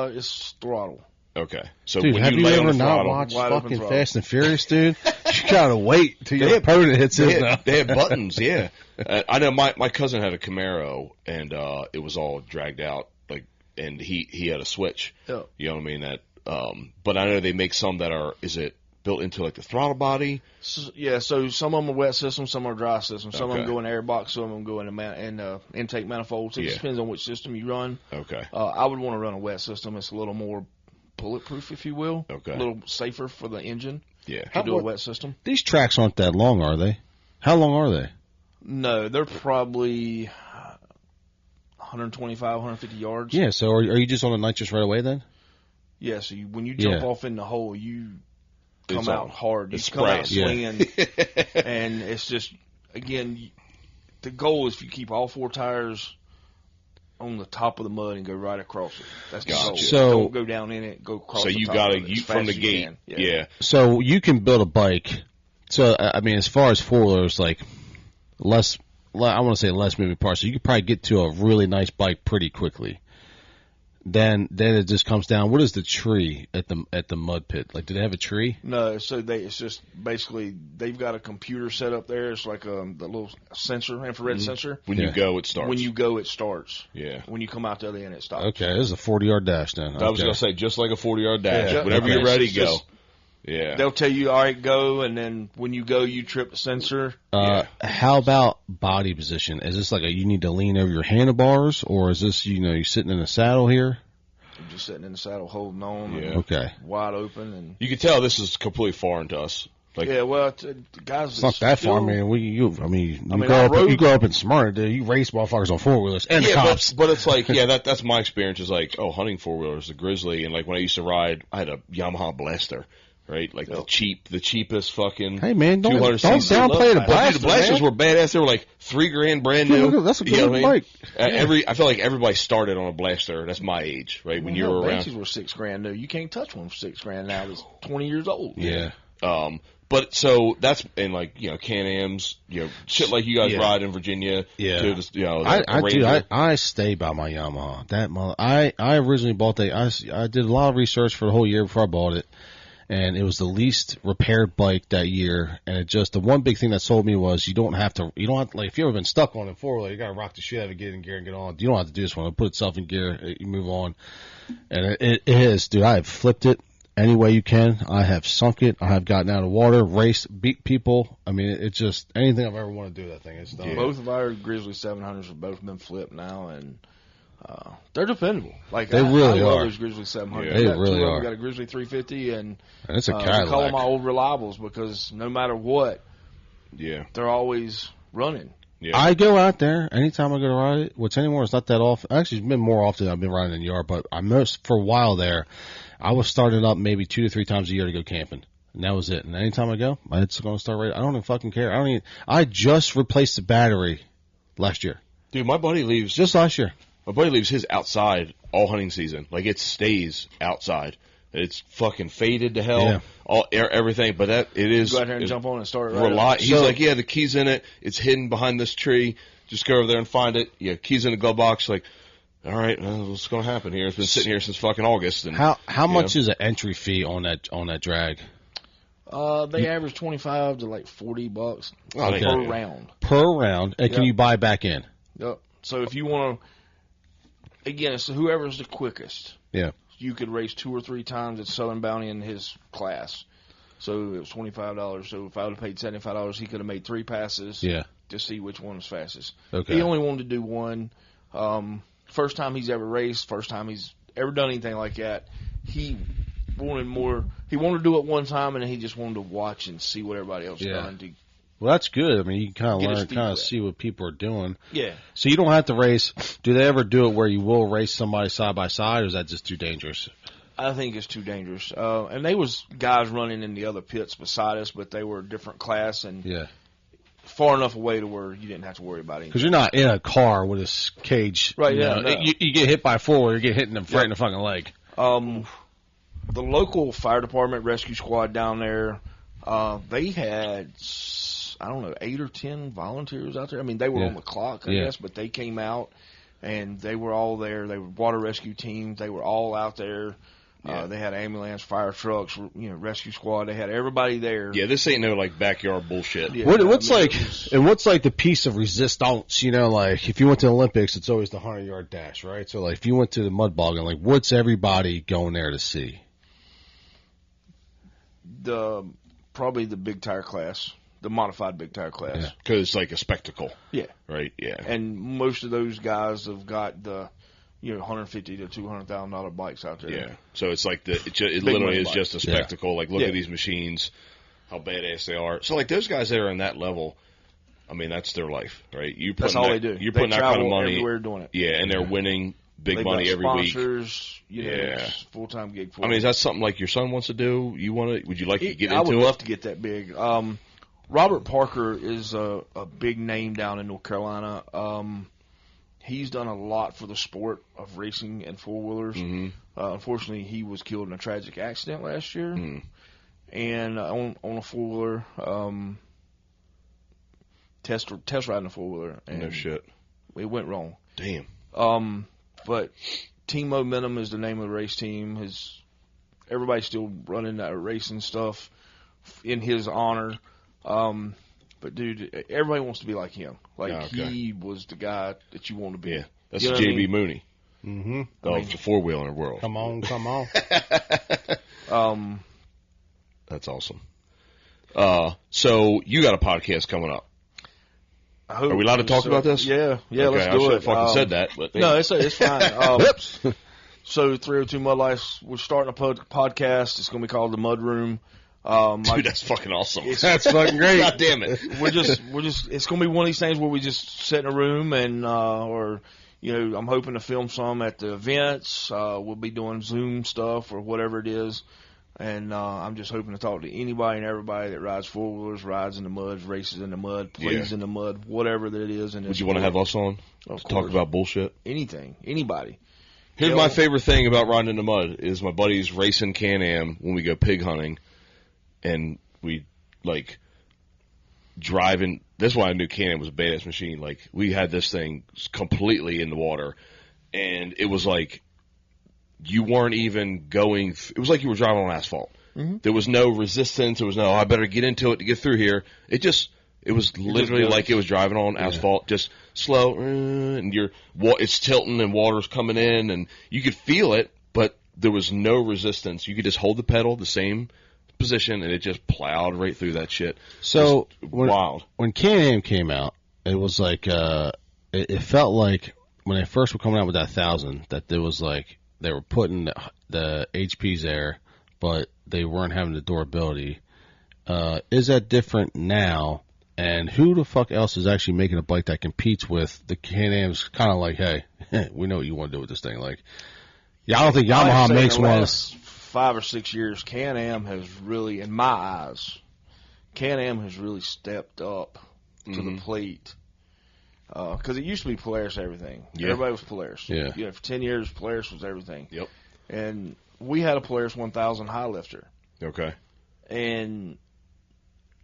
It's throttle. Okay, so dude, when have you ever not watched fucking Fast and Furious, dude? You gotta wait till your opponent hits it. They had buttons, yeah. I know my cousin had a Camaro and it was all dragged out, like, and he had a switch. Yeah. You know what I mean? That, but I know they make some that are. Is it built into like the throttle body? So some of them are wet systems, some are dry systems. Some of them go in airbox, some of them go in intake manifolds. It depends on which system you run. Okay. I would want to run a wet system. It's a little more bulletproof, if you will. Okay. A little safer for the engine. Yeah. To do a wet system. These tracks aren't that long, are they? How long are they? No, they're probably 125, 150 yards. Yeah, so are you just on the nitrous right away then? Yeah, so when you jump off in the hole, you come out hard. You come out swinging. And it's just, again, the goal is if you keep all four tires on the top of the mud and go right across it. That's the goal. So don't go down in it, go across so the you top gotta of it from the gate. Yeah. So you can build a bike. So, I mean, as far as four-wheelers, like, I want to say less moving parts. So you could probably get to a really nice bike pretty quickly. Then it just comes down. What is the tree at the mud pit? Like, do they have a tree? No, so it's just basically they've got a computer set up there. It's like the little sensor, infrared sensor. When you go, it starts. When you go, it starts. Yeah. When you come out the other end, it stops. Okay, this is a 40-yard dash then. I was gonna say just like a 40-yard dash. Yeah. Whenever you're ready, go. Yeah. They'll tell you, all right, go, and then when you go, you trip the sensor. How about body position? Is this like you need to lean over your handlebars, or is this, you're sitting in the saddle here? I'm just sitting in the saddle holding on. Yeah. Okay. Wide open. And you can tell this is completely foreign to us. Like, yeah, well, guys, it's not that far, man. You grow up in Smyrna, dude. You race motherfuckers on four-wheelers and the cops. But it's like, that's my experience is like, hunting four-wheelers, the Grizzly, and like when I used to ride, I had a Yamaha Blaster. Right, like the cheapest fucking. Hey man, don't downplay the Blaster. The Blasters were badass. They were like $3,000 brand new. That's a great bike. I feel like everybody started on a Blaster. That's my age, right? When you were around, Banshys were $6,000 new. You can't touch one for $6,000 now. It's 20 years old. Yeah. But so that's and like Can-Ams, shit like you guys ride in Virginia. Yeah. To just, I stay by my Yamaha. I originally bought I did a lot of research for the whole year before I bought it. And it was the least repaired bike that year. And the one big thing that sold me was you don't have to, like, if you've ever been stuck on a four-wheeler, you got to rock the shit out of it, get in gear and get on. You don't have to do this one. It'll put itself in gear, you move on. And it is, dude, I have flipped it any way you can. I have sunk it. I have gotten out of water, raced, beat people. I mean, it's just anything I've ever wanted to do with that thing. It's done. Yeah. Both of our Grizzly 700s have both been flipped now, and they're dependable. Like they really I love are. Those Grizzly 700s. Yeah, they really are. We got a Grizzly 350, and it's a Cadillac. we call them my old reliables because no matter what, they're always running. Yeah. I go out there anytime I go to ride it, which anymore it's not that often. Actually, it's been more often I've been riding in the yard, but for a while there, I was starting up maybe 2 to 3 times a year to go camping. And that was it. And anytime I go, it's going to start right. I don't even fucking care. I just replaced the battery last year. Dude, my buddy leaves. Just last year. My buddy leaves his outside all hunting season. Like, it stays outside. It's fucking faded to hell. Yeah. Everything. But it is. Go out here and jump on and start it right up. He's like, the key's in it. It's hidden behind this tree. Just go over there and find it. Yeah, key's in the glove box. Like, all right, what's going to happen here? It's been sitting here since fucking August. And how much is an entry fee on that drag? They average $25 to like $40 per round. Per round, and can you buy back in? Yep. So if you want to. Again, it's whoever's the quickest. Yeah. You could race 2 or 3 times at Southern Bounty in his class. So it was $25. So if I would have paid $75, he could have made 3 passes to see which one was fastest. Okay. He only wanted to do one. First time he's ever raced, first time he's ever done anything like that. He wanted more. He wanted to do it one time, and then he just wanted to watch and see what everybody else done. Well, that's good. I mean, you can kind of learn, kind of see what people are doing. Yeah. So you don't have to race. Do they ever do it where you will race somebody side by side, or is that just too dangerous? I think it's too dangerous. And they was guys running in the other pits beside us, but they were a different class and far enough away to where you didn't have to worry about anything. Because you're not in a car with a cage. Right, No. You get hit by a four-wheeler, you get hit in the right in the fucking leg. The local fire department rescue squad down there, they had, I don't know, 8 or 10 volunteers out there. I mean, they were on the clock, I guess, but they came out and they were all there. They were water rescue teams. They were all out there. They had ambulance, fire trucks, rescue squad. They had everybody there. Yeah, this ain't no like backyard bullshit. Yeah, what's the piece of resistance? Like if you went to the Olympics, it's always the 100-yard dash, right? So like if you went to the mud bogging, like what's everybody going there to see? Probably the big tire class, the modified big tire class, because it's like a spectacle. Yeah, right. Yeah, and most of those guys have got the $150,000 to $200,000 bikes out there. Yeah, so it's like it literally is just a spectacle. Yeah. Like look at these machines, how badass they are. So like those guys that are in that level, I mean that's their life, right? That's all they do. You're putting that kind of money everywhere doing it. Yeah, and they're winning big money every week. It's full-time gig for them. I mean, is that something like your son wants to do? Would you like to get into it? I would love to get that big. Robert Parker is a big name down in North Carolina. He's done a lot for the sport of racing and four-wheelers. Mm-hmm. Unfortunately, he was killed in a tragic accident last year. Mm. And on a four-wheeler, test riding a four-wheeler. And no shit. It went wrong. Damn. But Team Momentum is the name of the race team. Everybody's still running that racing stuff in his honor. But dude, everybody wants to be like him. He was the guy that you want to be. Yeah, that's J.B. Mooney. Mm-hmm. The four-wheeler world. Come on. That's awesome. So you got a podcast coming up. Are we allowed to talk about this? Yeah, okay, let's do it. I should have fucking said that. But no, it's fine. So 302 Mudlife, we're starting a podcast. It's going to be called The Mud Room. Dude, that's fucking awesome. That's fucking great. God damn it. We're just. It's going to be one of these things where we just sit in a room and, I'm hoping to film some at the events. We'll be doing Zoom stuff or whatever it is. And I'm just hoping to talk to anybody and everybody that rides four-wheelers, rides in the mud, races in the mud, plays in the mud, whatever that it is. Would you want to have us on to talk about bullshit? Anything. Anybody. Here's my favorite thing about riding in the mud is my buddies racing Can-Am when we go pig hunting. And we, driving. That's why I knew Can-Am was a badass machine. Like, we had this thing completely in the water. And it was like, you weren't even going. It was like you were driving on asphalt. Mm-hmm. There was no resistance. There was no, I better get into it to get through here. It was literally like it was driving on asphalt, just slow, and it's tilting and water's coming in, and you could feel it, but there was no resistance. You could just hold the pedal the same position, and it just plowed right through that shit. So wild. When Can-Am came out, it was like it felt like when they first were coming out with that 1000, that there was like they were putting the HPs there, but they weren't having the durability. Is that different now? And who the fuck else is actually making a bike that competes with the Can-Am's? Kind of like, hey, we know what you want to do with this thing. Like, I don't think Yamaha makes one. Last 5 or 6 years, Can-Am has really, in my eyes, Can-Am has really stepped up to the plate. Because it used to be Polaris everything. Yeah. Everybody was Polaris. Yeah. For 10 years, Polaris was everything. Yep. And we had a Polaris 1000 high lifter. Okay. And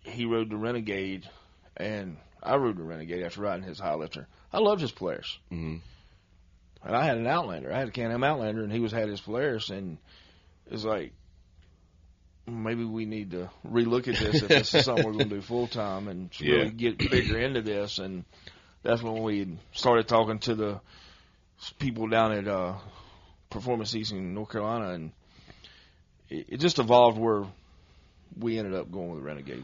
he rode the Renegade, and I rode the Renegade after riding his high lifter. I loved his Polaris. Mm-hmm. And I had an Outlander. I had a Can-Am Outlander, and he had his Polaris, and it's like, maybe we need to relook at this if this is something we're going to do full time and really get bigger into this. And that's when we started talking to the people down at Performance East in North Carolina, and it just evolved where we ended up going with the Renegade.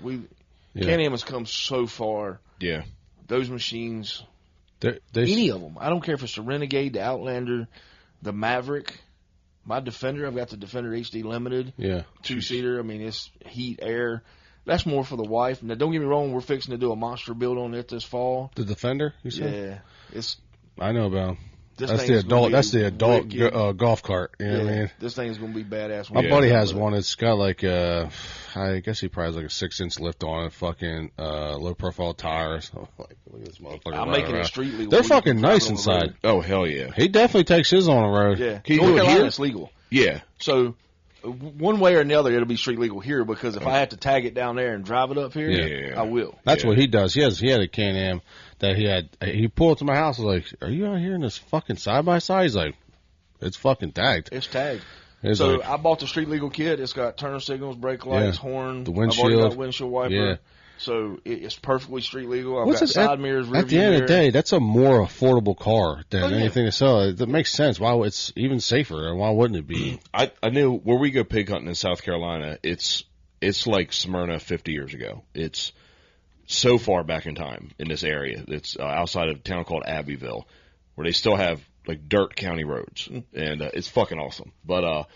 Can-Am has come so far. Yeah. Those machines, any of them. I don't care if it's the Renegade, the Outlander, the Maverick, my Defender. I've got the Defender HD Limited. Yeah. 2-seater. I mean, it's heat, air. That's more for the wife. Now, don't get me wrong. We're fixing to do a monster build on it this fall. The Defender, you said? Yeah. I know about him. That's the adult golf cart. You know what I mean? This thing's going to be badass. My buddy has one. It's got like I guess he probably has like a 6-inch lift on it. Fucking low profile tires. Like, look at this motherfucker. I'm making it street legal. They're fucking nice inside. Oh hell yeah. He definitely takes his on the road. Yeah. North Carolina, it's legal. Yeah. So one way or another, it'll be street legal here because if I have to tag it down there and drive it up here, I will. That's what he does. He had a Can-Am that he pulled to my house. I was like, "Are you out here in this fucking side-by-side?" He's like, "It's fucking tagged." It's tagged. So I bought the street legal kit. It's got turn signals, brake lights, horn, the windshield, I've already got windshield wiper. Yeah. So it's perfectly street legal. I've got side mirrors, rear view At the end of the day, that's a more affordable car than anything to sell. That makes sense. Why it's even safer, and why wouldn't it be? I knew where we go pig hunting in South Carolina. It's like Smyrna 50 years ago. It's so far back in time in this area. It's outside of a town called Abbeville, where they still have like dirt county roads, and it's fucking awesome. But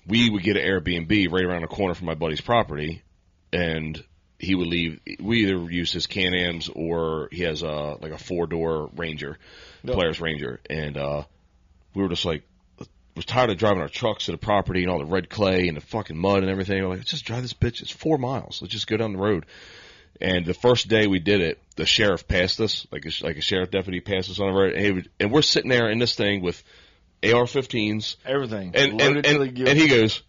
we would get an Airbnb right around the corner from my buddy's property, and he would leave. We either use his Can-Ams or he has like a 4-door Ranger, Polaris Ranger, and we were just like, was tired of driving our trucks to the property and all the red clay and the fucking mud and everything. We're like, let's just drive this bitch. It's 4 miles. Let's just go down the road. And the first day we did it, the sheriff passed us, like a sheriff deputy passed us on the road, and we're sitting there in this thing with AR-15s, everything, and he goes,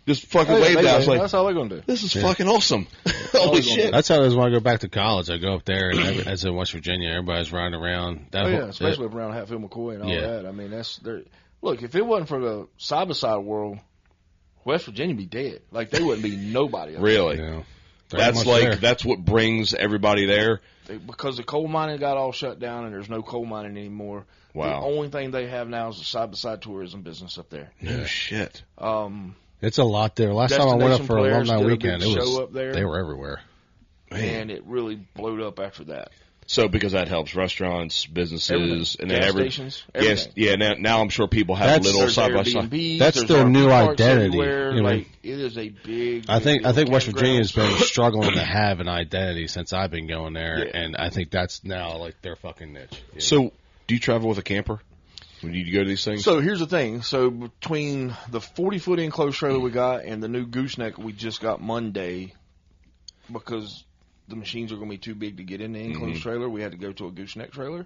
just fucking wave down. I was like, that's all they're gonna do. This is fucking awesome. Holy shit! That's how it is when I go back to college. I go up there, and as in West Virginia, everybody's riding around. Especially around Hatfield McCoy and all that. I mean, look, if it wasn't for the side-by-side world, West Virginia would be dead. Like, they wouldn't be nobody. Really? Yeah. That's what brings everybody there? Because the coal mining got all shut down, and there's no coal mining anymore. Wow. The only thing they have now is a side-by-side tourism business up there. No shit. It's a lot there. Last time I went up for alumni weekend, they were everywhere. Man. And it really blowed up after that. So because that helps restaurants, businesses, and then gas stations, everything. Yes, now I'm sure people have little side by side. That's their new identity. Like, it is a big. I think West Virginia has been struggling to have an identity since I've been going there, and I think that's now like their fucking niche. So, do you travel with a camper when you go to these things? So here's the thing. So between the 40-foot enclosed trailer we got and the new gooseneck we just got Monday, because the machines are going to be too big to get in the enclosed trailer, we had to go to a gooseneck trailer.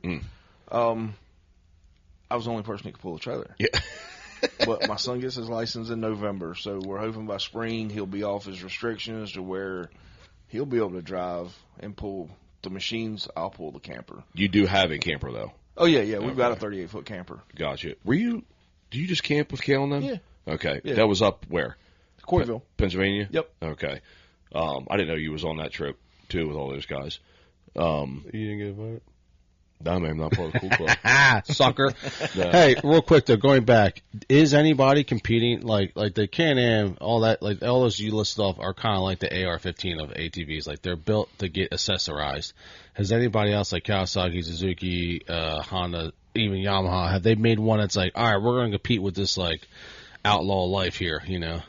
I was the only person who could pull the trailer. Yeah. But my son gets his license in November, so we're hoping by spring he'll be off his restrictions to where he'll be able to drive and pull the machines. I'll pull the camper. You do have a camper, though? Oh, yeah. We've got a 38-foot camper. Gotcha. Do you just camp with Kale and them? Yeah. Okay. Yeah. That was up where? Courtville. Pennsylvania? Yep. Okay. I didn't know you was on that trip, too, with all those guys. You didn't get invited? No, man, I'm not part of the cool club. Sucker. No. Hey, real quick, though, going back, is anybody competing, like the Can-Am, all that, like all those you listed off are kind of like the AR-15 of ATVs. Like, they're built to get accessorized. Has anybody else, like Kawasaki, Suzuki, Honda, even Yamaha, have they made one that's like, all right, we're going to compete with this, like, outlaw life here, you know?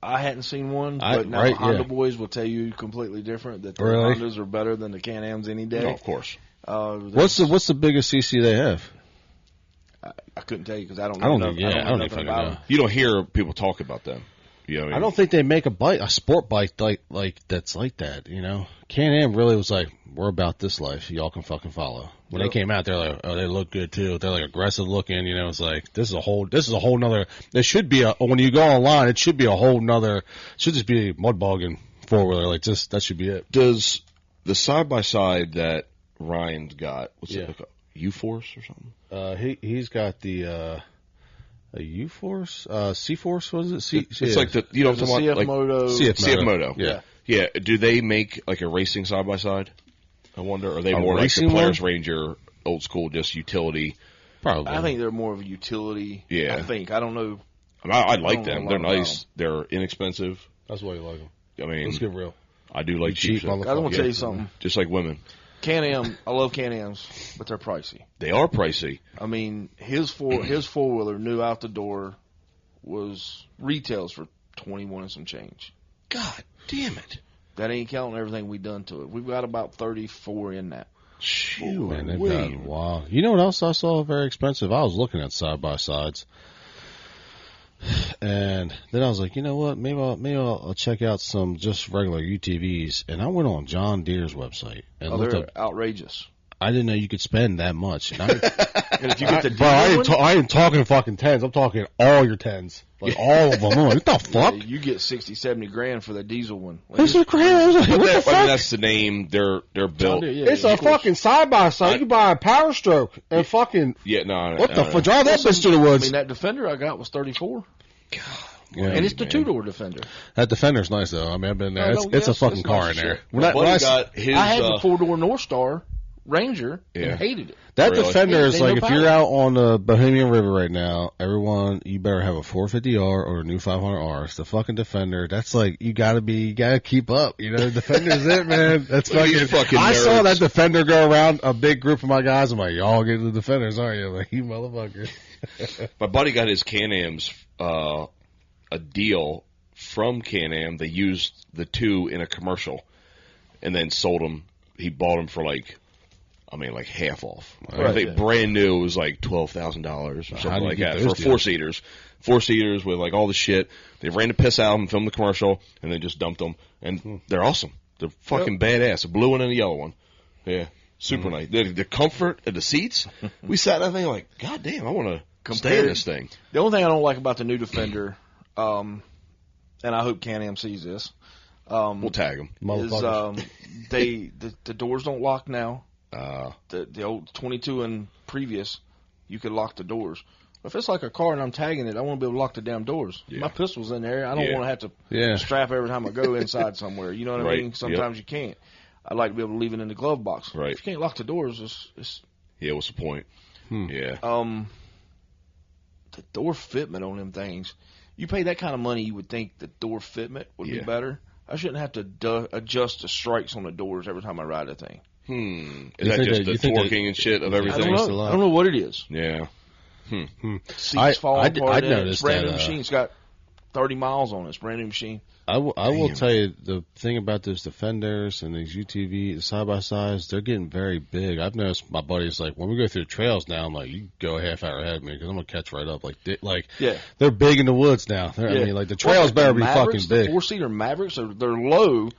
I hadn't seen one, but now the Honda boys will tell you completely different, that the Hondas are better than the Can-Ams any day. No, of course. What's the biggest CC they have? I couldn't tell you because I don't know. I don't even know. You don't hear people talk about them. You know what I mean? I don't think they make a sport bike like that's like that. You know, Can-Am really was like, we're about this life. Y'all can fucking follow. When they came out, they're like, oh, they look good too. They're like aggressive looking. You know, it's like this is a whole nother. There should be when you go online, it should be a whole nother. It should just be mud bogging 4-wheeler. Like that should be it. Does the side by side that Ryan's got, what's it, like a U-Force or something? He's got the a U-Force, C-Force, was it? It's like the, you know what I'm talking about? Like CF Moto. Yeah. Do they make like a racing side by side? I wonder. Are they more like the Polaris Ranger, old school, just utility? Probably. I think they're more of a utility. Yeah. I don't know. I like them. They're nice. They're inexpensive. That's why you like them. I mean, let's get real. I do like cheap shit. I want to tell you something. Just like women. Can-Am, I love Can-Ams, but they're pricey. They are pricey. I mean, his four-wheeler new out the door was retails for 21 and some change. God damn it. That ain't counting everything we done to it. We've got about 34 in that. Shoot, man, they've got, wow. You know what else I saw very expensive? I was looking at side-by-sides. And then I was like, you know what? Maybe I'll check out some just regular UTVs. And I went on John Deere's website and looked they're up. Outrageous. I didn't know you could spend that much. And if you get the bro, I ain't talking fucking tens. I'm talking all your tens, like all of them. I'm like, what the fuck? Yeah, you get 60, 70 grand for the diesel one. Like, this is crazy. I was like, what the fuck? I mean, that's the name they're built. It's a fucking side by side. You buy a Power Stroke and fucking what the fuck? Drive that bitch to the woods. I mean, that Defender I got was 34. God. Yeah, and it's the two-door Defender. That Defender's nice though. I mean, I've been there. It's a fucking car nice in there. I had the four-door North Star Ranger and hated it. That really? Defender is like, if you're out on the Bohemian River right now, everyone, you better have a 450R or a new 500R. It's the fucking Defender. That's like, you gotta keep up. You know, Defender's it, man. That's fucking I saw that Defender go around a big group of my guys. I'm like, y'all get the Defenders, aren't you? I'm like, you motherfucker. My buddy got his Can-Ams, a deal from Can-Am. They used the two in a commercial and then sold them. He bought them for like half off. Right, I think brand new was like $12,000 or something like that for four-seaters. Four-seaters with like all the shit. They ran the piss out of them, filmed the commercial, and they just dumped them. And they're awesome. They're fucking badass. The blue one and the yellow one. Yeah. Super nice. The comfort of the seats. We sat in that thing like, God damn, I want to stay in this thing. The only thing I don't like about the new Defender, and I hope Can-Am sees this. We'll tag them. Is, the doors don't lock now. The old 22 and previous, you could lock the doors. If it's like a car and I'm tagging it, I want to be able to lock the damn doors. Yeah. My pistol's in there. I don't want to have to strap every time I go inside somewhere. You know what I mean? Sometimes you can't. I'd like to be able to leave it in the glove box. Right. If you can't lock the doors, it's yeah, what's the point? Yeah. The door fitment on them things. You pay that kind of money, you would think the door fitment would be better. I shouldn't have to adjust the strikes on the doors every time I ride a thing. Is that just the torquing and shit of everything? I don't know what it is. Yeah. Seats fall apart. It's brand new machine. It's got 30 miles on it. It's a brand new machine. I will tell you the thing about those Defenders and these UTV, the side-by-sides, they're getting very big. I've noticed my buddies, like, when we go through the trails now, I'm like, you go a half hour ahead of me because I'm going to catch right up. They're big in the woods now. I mean, like, the trails better be fucking big. The four-seater Mavericks, they're low,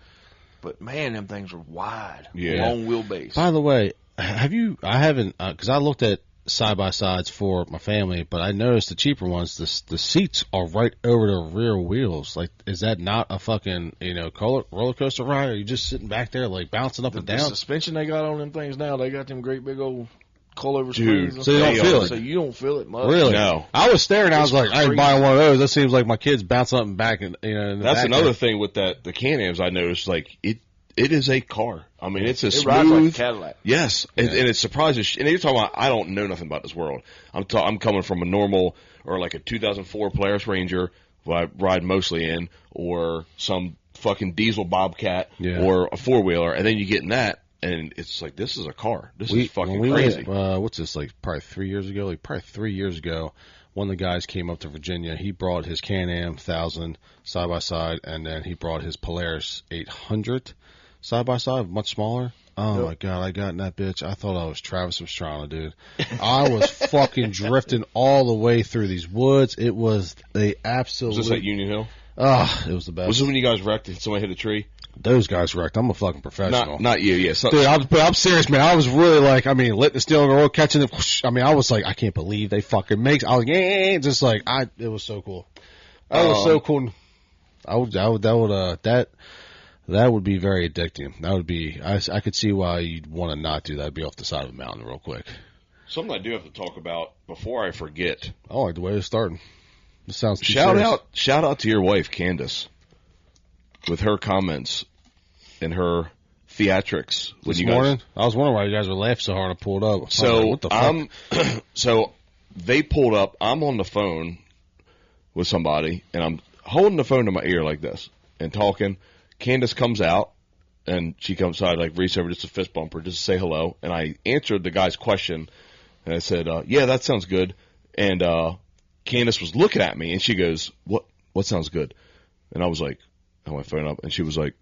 but, man, them things are wide. Yeah. Long wheelbase. By the way, I haven't, because I looked at side-by-sides for my family, but I noticed the cheaper ones, the seats are right over the rear wheels. Like, is that not a fucking, roller coaster ride? Or are you just sitting back there, like, bouncing up and down? The suspension they got on them things now, they got them great big old coilover springs. So you don't feel it? So you don't feel it much. Really? No. I was staring, I was like, I ain't buying one of those. That seems like my kids bouncing up and back. That's another thing with the Can-Ams I noticed, like, it is a car. I mean, it's a smooth. It rides like a Cadillac. Yes, and it surprises. And you're talking about, I don't know nothing about this world. I'm coming from a normal, or like a 2004 Polaris Ranger, who I ride mostly in, or some fucking diesel Bobcat, or a four-wheeler, and then you get in that, and it's like, this is a car. This is fucking crazy. What's this, like probably 3 years ago? Like probably 3 years ago, one of the guys came up to Virginia. He brought his Can-Am 1000 side-by-side, and then he brought his Polaris 800 side-by-side, much smaller. Oh, my God, I got in that bitch. I thought I was Travis Pastrana, dude. I was fucking drifting all the way through these woods. It was the absolute... Was this at Union Hill? It was the best. Was this when you guys wrecked? Somebody hit a tree? Those guys wrecked. I'm a fucking professional. Not you, yeah. Dude, I'm serious, man. I was really like, lit the steering wheel, catching it. I mean, I was like, I can't believe they fucking make... I was like, just like, it was so cool. That was so cool. That would be very addicting. That would be, I could see why you'd want to not do that. Be off the side of the mountain real quick. Something I do have to talk about before I forget. I like the way it's starting. This sounds too shout out to your wife, Candace, with her comments and her theatrics. This morning, I was wondering why you guys were laughing so hard. I pulled up. So, what the fuck? So they pulled up. I'm on the phone with somebody, and I'm holding the phone to my ear like this. and talking. Candace comes out, and she comes out, like, reached over just a fist bump her, just to say hello. And I answered the guy's question, and I said, yeah, that sounds good. And Candace was looking at me, and she goes, what sounds good? And I was like, I my phone up, and she was like,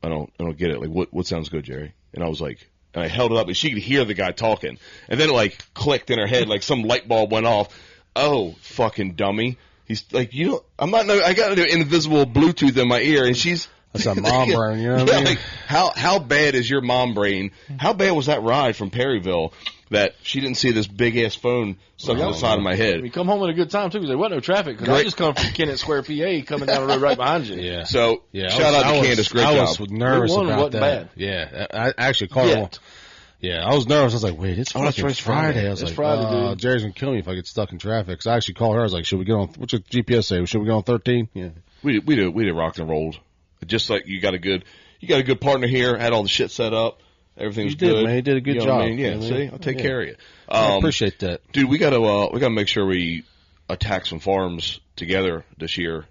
I don't get it. Like, what sounds good, Jerry? And I was like, and I held it up, and she could hear the guy talking. And then it, like, clicked in her head, like some light bulb went off. Oh, fucking dummy. He's like, I got an invisible Bluetooth in my ear, and she's... That's a mom brain, you know what I mean? Like, how bad is your mom brain? How bad was that ride from Perryville that she didn't see this big-ass phone stuck on the side of my head? We come home at a good time, too, because there wasn't no traffic. Because I just come from Kennett Square, PA, coming down the road right behind you. Yeah. So, shout out to Candace. Great job. I was nervous about that. Bad. Yeah. I actually called her. Yeah, I was nervous. I was like, wait, it's Friday. I was like, Friday, dude. Jerry's going to kill me if I get stuck in traffic. Because I actually called her. I was like, should we get on, what's your GPS say? Should we get on 13? Yeah. We did rock and rolled. Just like you got a good partner here, had all the shit set up. Everything was good. Man. You did a good job. I mean? Yeah, see? I'll take care of you. I appreciate that. Dude, we gotta make sure we attack some farms together this year.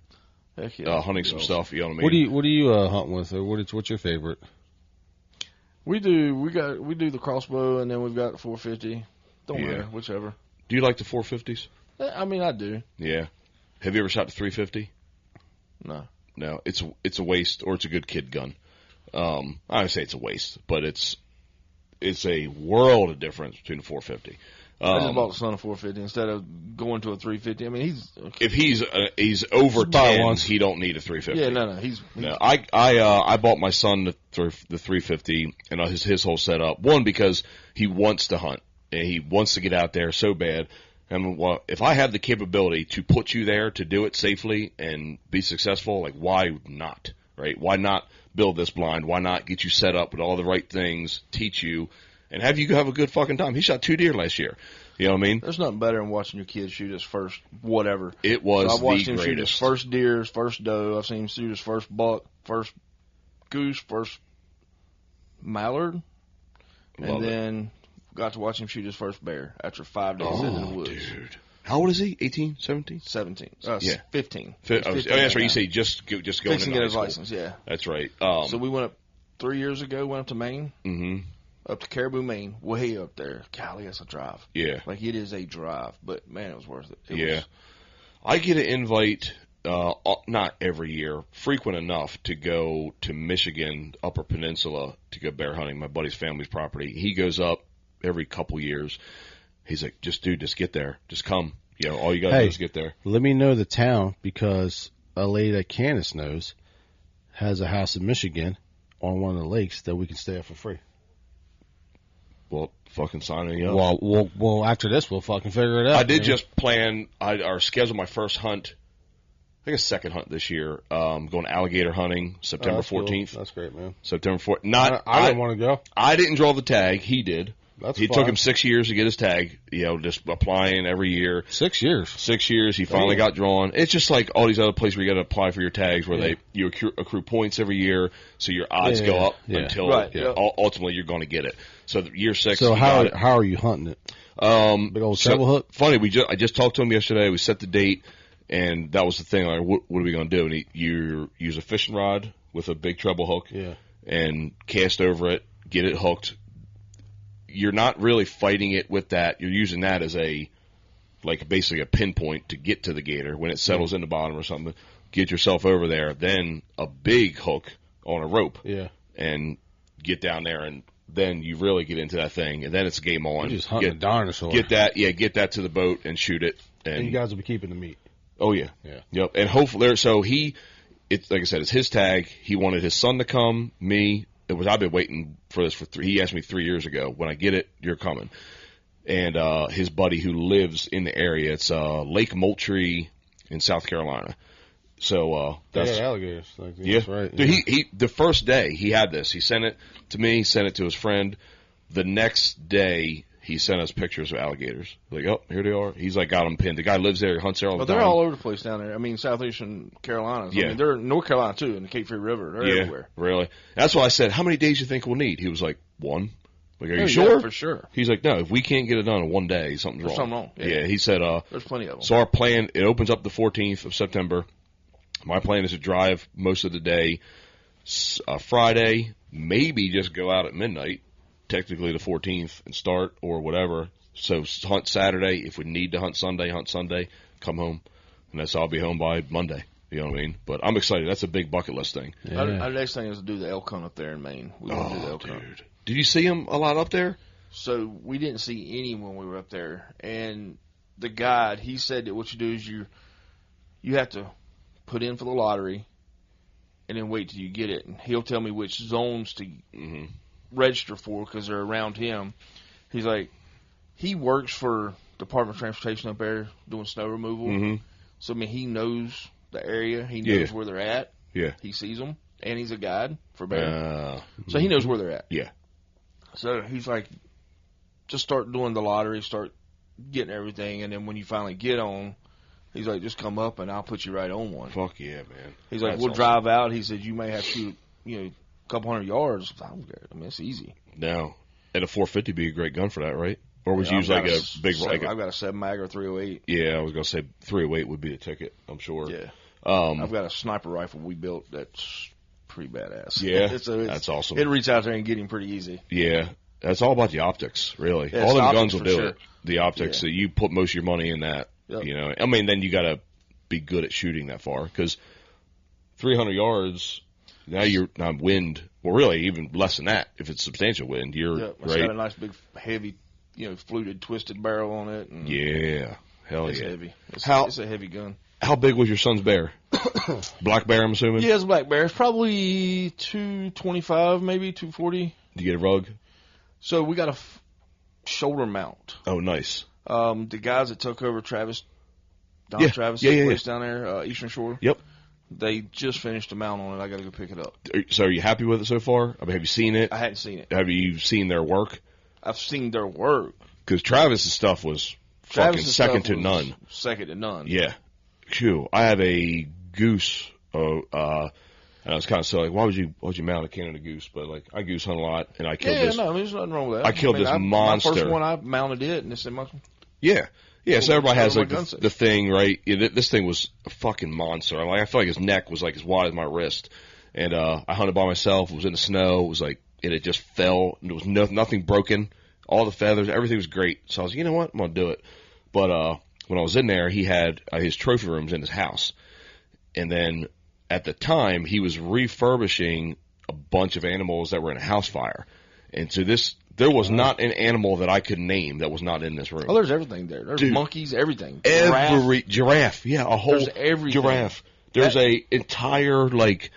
Heck yeah. Hunting some stuff, you know what I mean? What do you hunt with, or what's your favorite? We do the crossbow, and then we've got the 450. Don't matter, whichever. Do you like the 450s? I mean, I do. Yeah. Have you ever shot the 350? No, it's a waste, or it's a good kid gun. I would say it's a waste, but it's a world of difference between a 450. I just bought the son a 450 instead of going to a 350. I mean, if he's over 10, he don't need a 350. Yeah, no. I bought my son the 350 and his whole setup. One, because he wants to hunt and he wants to get out there so bad. And if I have the capability to put you there to do it safely and be successful, like, why not, right? Why not build this blind? Why not get you set up with all the right things, teach you, and have you have a good fucking time? He shot 2 deer last year. You know what I mean? There's nothing better than watching your kid shoot his first whatever. It was I've watched him greatest. Shoot his first deer, his first doe. I've seen him shoot his first buck, first goose, first mallard, and then got to watch him shoot his first bear after 5 days in the woods. Dude. How old is he? 18, 17? 17. Yeah. 15. 15. That's right. You say just going to get his license, yeah. That's right. So we went up 3 years ago, went up to Maine. Mm-hmm. Up to Caribou, Maine. Way up there. Golly, that's a drive. Yeah. Like, it is a drive. But, man, it was worth it. I get an invite, not every year, frequent enough to go to Michigan, Upper Peninsula, to go bear hunting, my buddy's family's property. He goes up every couple years. He's like, just get there. Just come. You know, all you got to do is get there. Let me know the town, because a lady that Candace knows has a house in Michigan on one of the lakes that we can stay at for free. Well, fucking sign me up. Well, after this, we'll fucking figure it out. I did just plan, or schedule my first hunt, I think a second hunt this year, going alligator hunting, September 14th. Cool. That's great, man. September 14th. I didn't want to go. I didn't draw the tag. He did. He took him 6 years to get his tag, just applying every year. 6 years? 6 years. He finally got drawn. It's just like all these other places where you got to apply for your tags, where you accrue points every year, so your odds go up until ultimately you're going to get it. So year 6. So how are you hunting it? Big old treble hook? Funny, I just talked to him yesterday. We set the date, and that was the thing. Like, what are we going to do? And you use a fishing rod with a big treble hook, and cast over it, get it hooked. You're not really fighting it with that. You're using that as basically a pinpoint to get to the gator when it settles in the bottom or something. Get yourself over there, then a big hook on a rope, and get down there, and then you really get into that thing, and then it's game on. You're just hunting a dinosaur. Get that to the boat and shoot it. And you guys will be keeping the meat. Oh yeah, yep. And hopefully, so it's like I said, it's his tag. He wanted his son to come, me. I've been waiting for this he asked me 3 years ago, when I get it, you're coming. And his buddy who lives in the area, it's Lake Moultrie in South Carolina. So that's alligators. That's right. Dude, he the first day he had this, he sent it to me, sent it to his friend. The next day he sent us pictures of alligators. Like, oh, here they are. He's like got them pinned. The guy lives there, he hunts there all the time. They're all over the place down there. I mean, southeastern Carolina. I mean, they're in North Carolina too, in the Cape Fear River. They're everywhere. Really. That's why I said, how many days do you think we'll need? He was like, 1. Like, are you sure? Yeah, for sure. He's like, no, if we can't get it done in 1 day, something's wrong. Something wrong. Yeah, he said, there's plenty of them. So our plan, it opens up the 14th of September. My plan is to drive most of the day Friday, maybe just go out at midnight, technically the 14th, and start or whatever. So hunt Saturday. If we need to hunt Sunday, come home. And that's I'll be home by Monday. You know what I mean? But I'm excited. That's a big bucket list thing. Yeah. Our next thing is to do the elk hunt up there in Maine. We want to do the elk hunt. Did you see them a lot up there? So we didn't see any when we were up there. And the guide, he said that what you do is you have to put in for the lottery and then wait till you get it. And he'll tell me which zones to register for because they're around him. He's like, he works for Department of Transportation up there doing snow removal. Mm-hmm. So, I mean, he knows the area. He knows where they're at. Yeah. He sees them. And he's a guide for bear. So he knows where they're at. Yeah. So he's like, just start doing the lottery, start getting everything, and then when you finally get on, he's like, just come up and I'll put you right on one. Fuck yeah, man. He's like, we'll drive out. He said, you may have to shoot, a couple hundred yards. I don't care. I mean, it's easy. No. And a 450 be a great gun for that, right? Or was you use like a big... I've got a 7-mag or 308. Yeah, I was going to say 308 would be the ticket, I'm sure. Yeah. I've got a sniper rifle we built that's pretty badass. Yeah, that's awesome. It'll reach out there and get him pretty easy. Yeah. That's all about the optics, really. Yeah, all them guns will do sure. it. The optics. So you put most of your money in that. Yep. I mean, then you got to be good at shooting that far because 300 yards. Now you're not wind. Well, really, even less than that. If it's substantial wind, you're right. It's got a nice big heavy, fluted, twisted barrel on it. And yeah, hell it's yeah. Heavy. It's a heavy gun. How big was your son's bear? Black bear, I'm assuming. Yeah, it's a black bear. It's probably 225, maybe 240. Did you get a rug? So we got a shoulder mount. Oh, nice. The guys that took over Travis place down there, Eastern Shore. Yep. They just finished a mount on it. I got to go pick it up. So are you happy with it so far? I mean, have you seen it? I hadn't seen it. Have you seen their work? I've seen their work. Because Travis's stuff was fucking second to none. Second to none. Yeah. Phew. I have a goose. And I was kind of silly. Like, why would you mount a Canada goose? But like, I goose hunt a lot, and I killed this. No, there's nothing wrong with that. I killed this monster. My first one, I mounted it, and it's in my. Yeah. Yeah, so everybody has like the thing, right? Yeah, this thing was a fucking monster. I feel like his neck was like as wide as my wrist, and I hunted by myself. It was in the snow. It was like, and it just fell. And there was nothing broken. All the feathers, everything was great. So I was like, you know what, I'm gonna do it. But when I was in there, he had his trophy rooms in his house, and then at the time he was refurbishing a bunch of animals that were in a house fire, and so there was not an animal that I could name that was not in this room. Oh, there's everything there. There's monkeys, everything. Giraffe. Yeah, a whole giraffe. There's a entire, like,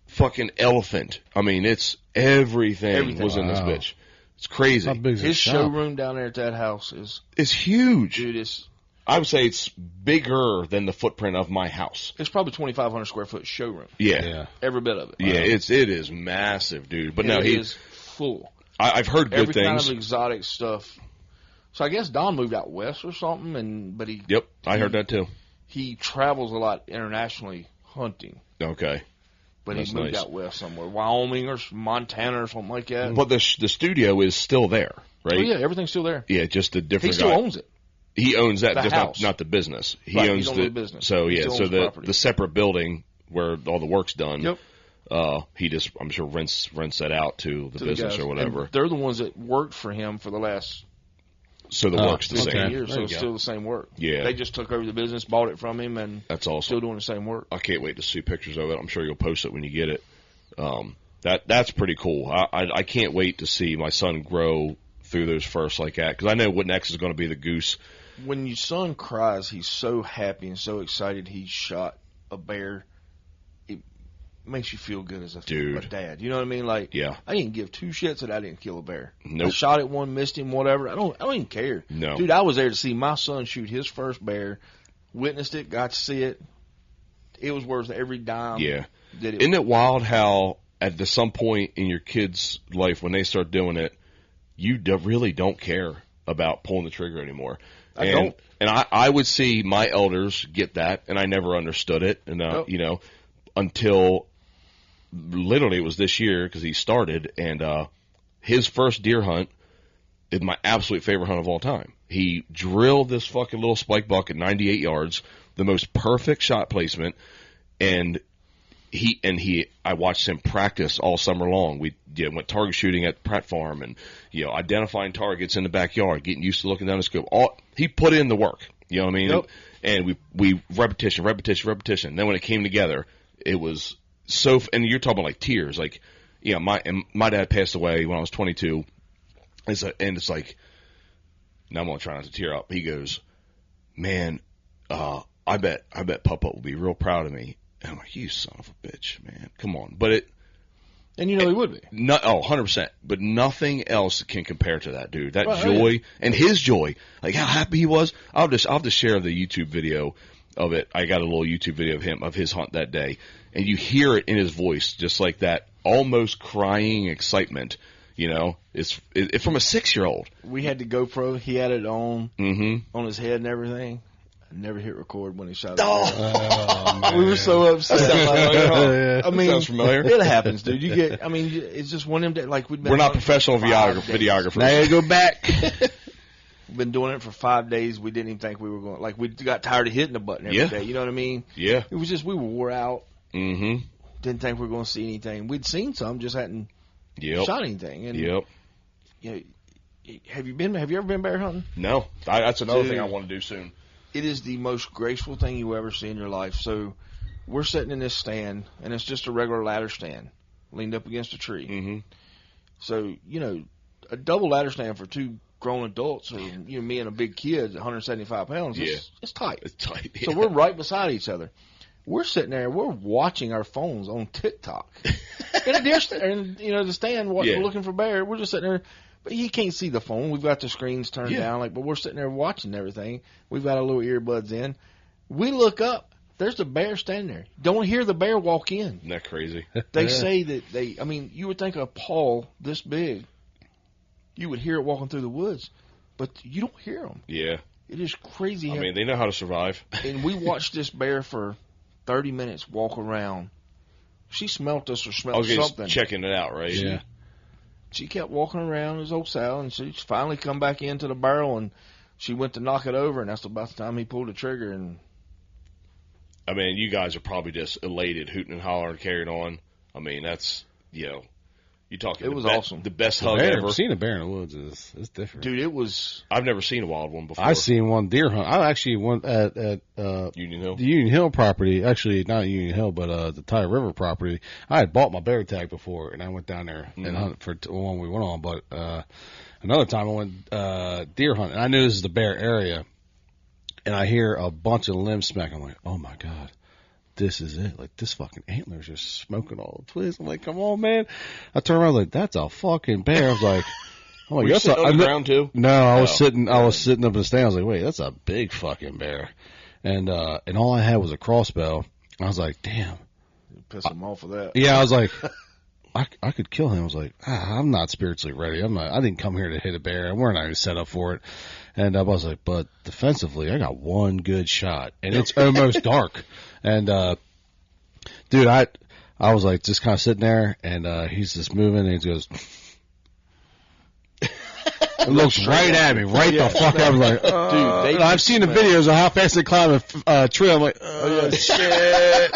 fucking elephant. I mean, it's everything was in this bitch. It's crazy. His showroom down there at that house it's huge. Dude, I would say it's bigger than the footprint of my house. It's probably 2,500 square foot showroom. Yeah. Every bit of it. Yeah, it is massive, dude. But no, he is full. I've heard good things. Every kind of exotic stuff. So I guess Don moved out west or something, but he. Yep, I heard that too. He travels a lot internationally hunting. Okay. But he moved out west somewhere, Wyoming or Montana or something like that. But the studio is still there, right? Oh yeah, everything's still there. Yeah, just a different. He still owns it. He owns that, the just house. Not the business. He right, owns the business. So yeah, so the separate building where all the work's done. Yep. He just, I'm sure, rents that out to the business or whatever. And they're the ones that worked for him for the last. So the work's the same. Years, so it's still the same work. Yeah. They just took over the business, bought it from him, and that's awesome. Still doing the same work. I can't wait to see pictures of it. I'm sure you'll post it when you get it. That's pretty cool. I can't wait to see my son grow through those first like that because I know what next is going to be the goose. When your son cries, he's so happy and so excited he shot a bear. It makes you feel good as a dad. You know what I mean? Like, yeah. I didn't give two shits that I didn't kill a bear. Nope. I shot at one, missed him, whatever. I don't even care. No. Dude, I was there to see my son shoot his first bear, witnessed it, got to see it. It was worth every dime. Yeah. Isn't it wild how at some point in your kid's life when they start doing it, you really don't care about pulling the trigger anymore. I don't. And I would see my elders get that, and I never understood it. And until literally it was this year because he started, and his first deer hunt is my absolute favorite hunt of all time. He drilled this fucking little spike buck at 98 yards, the most perfect shot placement. and I watched him practice all summer long. We went target shooting at Pratt Farm, and identifying targets in the backyard, getting used to looking down the scope. He put in the work. You know what I mean? Yep. And we repetition. Then when it came together, it was so. And you're talking about like tears. Like, my dad passed away when I was 22. And it's like, now I'm gonna try not to tear up. He goes, "Man, I bet Papa will be real proud of me." And I'm like, "You son of a bitch, man! Come on!" But he would be. 100%. But nothing else can compare to that, dude. That joy and his joy, like how happy he was. I'll just share the YouTube video of it. I got a little YouTube video of his hunt that day, and you hear it in his voice, just like that, almost crying excitement. It's from a 6-year-old. We had the GoPro. He had it on his head and everything. I never hit record when he shot it. We were so upset. I mean, sounds familiar. It happens, dude. It's just one of them. Like we're not professional videographers. Now you go back. We've been doing it for 5 days. We didn't even think we were going. Like we got tired of hitting the button every day. You know what I mean? Yeah. It was just we were wore out. Mm-hmm. Didn't think we were going to see anything. We'd seen some, just hadn't shot anything. And, have you ever been bear hunting? No. That's another thing I want to do soon. It is the most graceful thing you ever see in your life. So we're sitting in this stand, and it's just a regular ladder stand leaned up against a tree. Mm-hmm. So, a double ladder stand for 2 grown adults, or me and a big kid, 175 pounds, it's tight. It's tight. Yeah. So we're right beside each other. We're sitting there, we're watching our phones on TikTok. In a deer stand, the stand looking for bear. We're just sitting there. But you can't see the phone. We've got the screens turned down, but we're sitting there watching everything. We've got our little earbuds in. We look up. There's the bear standing there. Don't hear the bear walk in. Isn't that crazy? They say that you would think a paw this big, you would hear it walking through the woods, but you don't hear them. Yeah. It is crazy. They know how to survive. And we watched this bear for 30 minutes walk around. She smelt us or smelt something. Checking it out, right? Yeah. She kept walking around his old sow, and she finally come back into the barrel, and she went to knock it over, and that's about the time he pulled the trigger. And you guys are probably just elated, hooting and hollering, carrying on. That's you talking. It was awesome. The best hug ever. Seeing a bear in the woods is different, dude. It was. I've never seen a wild one before. I've seen one deer hunt. I actually went at Union Hill. The Union Hill property. Actually, not Union Hill, but the Tide River property. I had bought my bear tag before, and I went down there and hunted for one we went on. But another time I went deer hunting. I knew this is the bear area, and I hear a bunch of limbs smack. I'm like, oh my god. This is it. Like, this fucking antler's just smoking all the twigs. I'm like, come on, man. I turned around, like, that's a fucking bear. I was like, were you sitting on the ground too? No, I was sitting up in the stand. I was like, wait, that's a big fucking bear. And all I had was a crossbow. I was like, damn. You piss him off with that. Yeah, I was like, I could kill him. I was like, I'm not spiritually ready. I didn't come here to hit a bear. We're not even set up for it. And I was like, but defensively, I got one good shot, and it's almost dark. And dude, I was like just kind of sitting there, and he's just moving, and he goes, it looks right at me, the fuck. I was like, dude, I've seen the videos of how fast they climb a trail. I'm like, oh shit.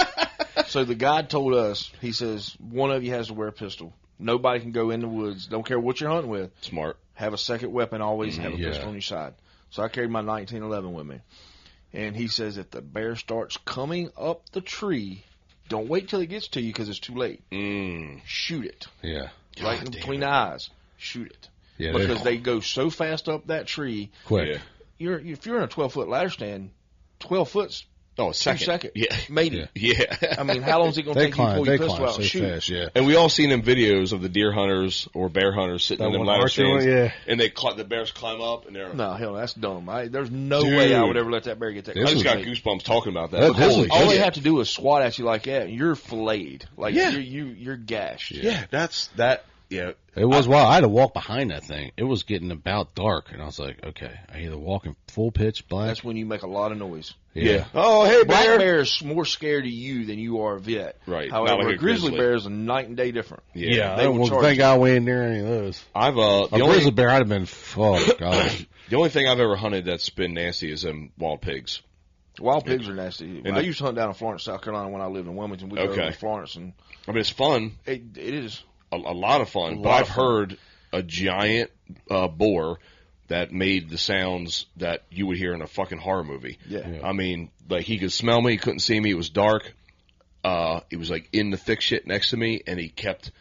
So the guide told us, he says, one of you has to wear a pistol. Nobody can go in the woods. Don't care what you're hunting with. Smart. Have a second weapon, always have a pistol on your side. So I carried my 1911 with me. And he says if the bear starts coming up the tree, don't wait till it gets to you because it's too late. Shoot it. Yeah. Right in between the eyes. Shoot it. Yeah, because they go so fast up that tree. Quick. Yeah. If you're in a 12-foot ladder stand, 12 foot's a second. Yeah. Maybe. Yeah. How long is it going to take you to pull your pistol out and shoot? Fast, yeah. And we all seen them videos of the deer hunters or bear hunters sitting in them ladder stands. And the bears climb up and they're... No, hell, that's dumb. There's no way I would ever let that bear get that. I just got goosebumps talking about that. All they have to do is swat at you like that, and you're filleted. Like, you're gashed. Yeah, that's that... Yeah, it was wild. I had to walk behind that thing. It was getting about dark, and I was like, okay, I either walk in full pitch black. That's when you make a lot of noise. Yeah. Oh, hey, bear. Black bear is more scared of you than you are a vet. Right. However, a grizzly bear is a night and day different. Yeah. I don't think I went near any of those. A grizzly bear, I'd have been, oh, gosh. The only thing I've ever hunted that's been nasty is wild pigs. Wild pigs are nasty. I used to hunt down in Florence, South Carolina when I lived in Wilmington. We'd go to Florence. And I mean, it's fun. It is. A lot of fun. But I've heard a giant boar that made the sounds that you would hear in a fucking horror movie. Yeah. I mean, like, he could smell me, he couldn't see me, it was dark. He was, like, in the thick shit next to me, and he kept,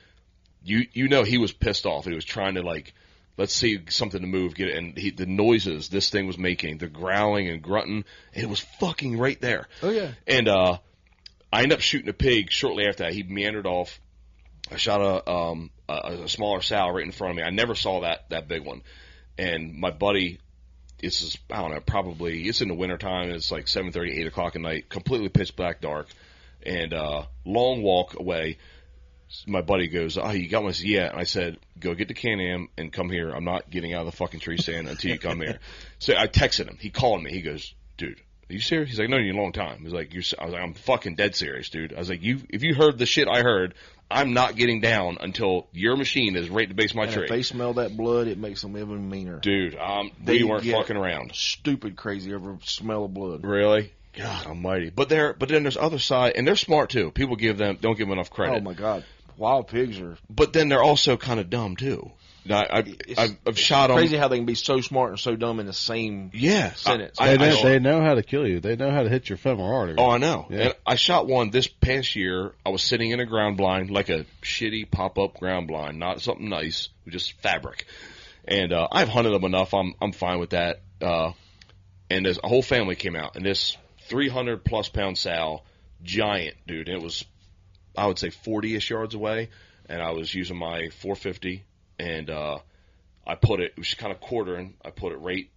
you know he was pissed off. He was trying to, like, let's see something to move, get it, and the noises this thing was making, the growling and grunting, it was fucking right there. Oh, yeah. And I ended up shooting a pig shortly after that. He meandered off. I shot a smaller sow right in front of me. I never saw that big one. And my buddy, I don't know, probably, it's in the wintertime, it's like 7:30, 8 o'clock at night, completely pitch black dark, and long walk away. My buddy goes, "Oh, you got one?" I said, "Yeah." And I said, "Go get the Can-Am and come here. I'm not getting out of the fucking tree stand until you come here." So I texted him. He called me. He goes, "Dude, are you serious?" He's like, "No, you're a long time." He's like, I was like, "I'm fucking dead serious, dude." I was like, if you heard the shit I heard, I'm not getting down until your machine is right at the base of my tree. If they smell that blood, it makes them even meaner. Dude, we weren't fucking around. Stupid crazy over smell of blood. Really? God almighty. But then there's other side, and they're smart too. People don't give them enough credit. Oh my God. Wild pigs are. But then they're also kind of dumb too. I've shot them. Crazy how they can be so smart and so dumb in the same sentence. They know how to kill you. They know how to hit your femoral artery. Oh, I know. Yeah. And I shot one this past year. I was sitting in a ground blind, like a shitty pop-up ground blind, not something nice, just fabric. And I've hunted them enough. I'm fine with that. And a whole family came out, and this 300-plus pound sow, giant, dude. And it was, I would say, 40-ish yards away, and I was using my 450. And I put it was kind of quartering. I put it right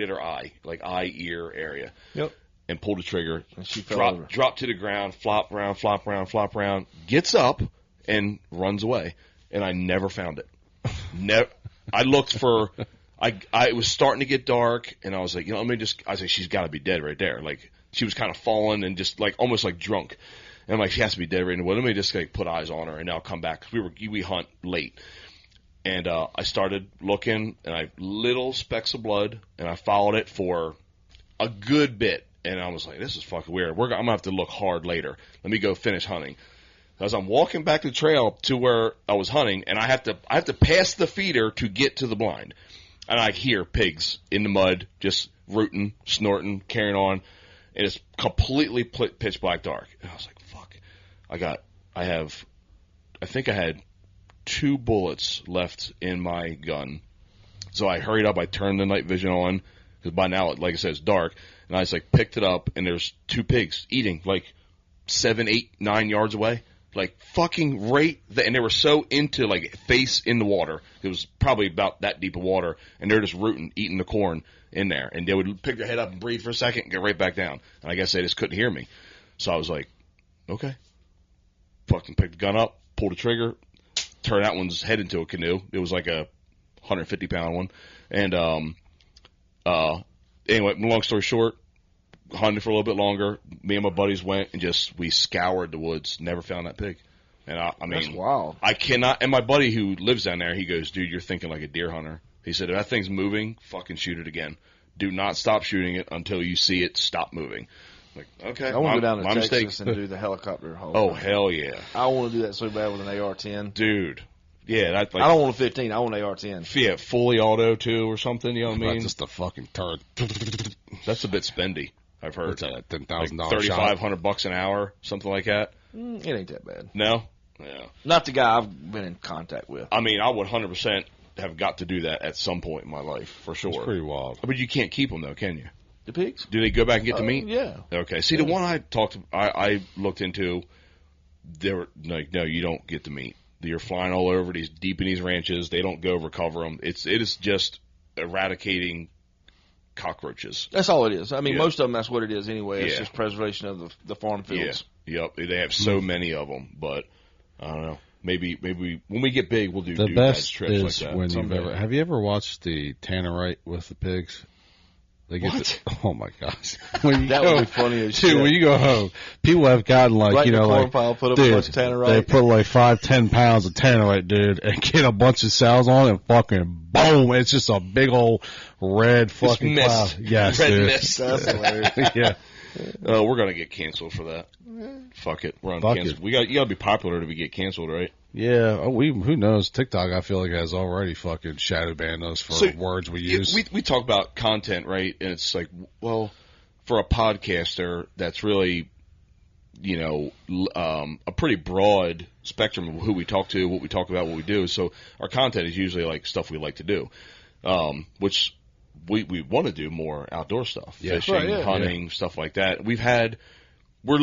at her eye, like eye, ear area. Yep. And pulled the trigger. And she dropped to the ground, flop around, gets up, and runs away. And I never found it. Never. I looked for. It was starting to get dark, and I was like, let me just. I was like, she's got to be dead right there. Like, she was kind of falling and just like almost like drunk. And I'm like, she has to be dead right now. Well, let me just like put eyes on her, and I'll come back because we hunt late. And I started looking, and little specks of blood, and I followed it for a good bit. And I was like, this is fucking weird. I'm going to have to look hard later. Let me go finish hunting. As I'm walking back the trail to where I was hunting, and I have to pass the feeder to get to the blind. And I hear pigs in the mud, just rooting, snorting, carrying on. And it's completely pitch black dark. And I was like, fuck. I think I had 2 bullets left in my gun. So I hurried up. I turned the night vision on because by now, like I said, it's dark. And I just like picked it up, and there's 2 pigs eating like 7, 8, 9 yards away, like fucking right there. And they were so into like face in the water. It was probably about that deep of water, and they're just rooting, eating the corn in there. And they would pick their head up and breathe for a second and get right back down. And I guess they just couldn't hear me. So I was like, okay, fucking pick the gun up, pull the trigger. Turn that one's head into a canoe. It was like a 150-pound one. And anyway, long story short, hunted for a little bit longer. Me and my buddies went and we scoured the woods. Never found that pig. And I mean, that's wild. I cannot. And my buddy who lives down there, he goes, "Dude, you're thinking like a deer hunter." He said, "If that thing's moving, fucking shoot it again. Do not stop shooting it until you see it stop moving." Like, okay, I want to go down to Texas mistake. and do the helicopter haul. Oh, hell yeah. I want to do that so bad with an AR-10. Dude. Yeah. I don't want a 15. I want an AR-10. Yeah, fully auto, too, or something, you know what I mean? Just a fucking turd. That's a bit spendy, I've heard. It's a $10,000 like $3,500 an hour, something like that. It ain't that bad. No? Yeah. Not the guy I've been in contact with. I mean, I would 100% have got to do that at some point in my life, for sure. It's pretty wild. But you can't keep them, though, can you? The pigs? Do they go back and get the meat? Yeah. Okay. See, the one I looked into, they were like, no, you don't get the meat. You're flying all over these deep in these ranches. They don't go recover them. It is just eradicating cockroaches. That's all it is. I mean, most of them, that's what it is anyway. It's just preservation of the farm fields. Yeah. Yep. They have so many of them, but I don't know. Maybe when we get big, we'll do the best trips is like that. When have you ever watched the Tannerite with the pigs? They get what? Oh my gosh! When that would be funny as shit. Dude, when you go home, people have gotten like right you know like pile, put up dude, a bunch of tannerite. they put like 5-10 pounds of tannerite, dude, and get a bunch of cells on it and fucking boom! It's just a big old red fucking cloud. Yes, red dude. mist. That's hilarious. Yeah. We're gonna get canceled for that. Fuck it, we're on canceled. You gotta be popular to get canceled, right? Yeah, who knows? TikTok, I feel like has already fucking shadow banned us for words we use. We talk about content, right? And it's like, well, for a podcaster, that's really, you know, a pretty broad spectrum of who we talk to, what we talk about, what we do. So our content is usually like stuff we like to do, which we want to do more outdoor stuff, fishing, hunting, stuff like that. We're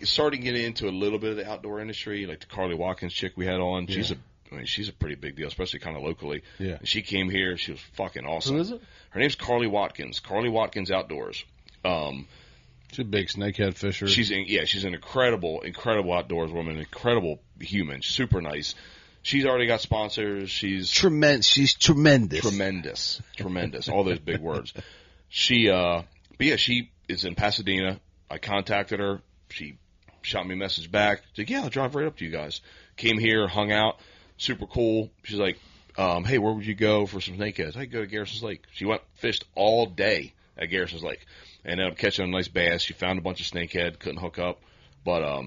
starting to get into a little bit of the outdoor industry, like the Carly Watkins chick we had on. She's a pretty big deal, especially kind of locally. Yeah. And she came here. She was fucking awesome. Who is it? Her name's Carly Watkins. Carly Watkins Outdoors. She's a big snakehead fisher. She's an incredible outdoors woman, incredible human, super nice. She's already got sponsors. She's tremendous. She's tremendous. Tremendous. All those big words. She is in Pasadena. I contacted her. She shot me a message back. She's like, yeah, I'll drive right up to you guys. Came here, hung out, super cool. She's like, hey, where would you go for some snakeheads? I'd go to Garrison's Lake. She fished all day at Garrison's Lake. And ended up catching a nice bass. She found a bunch of snakehead, couldn't hook up. But,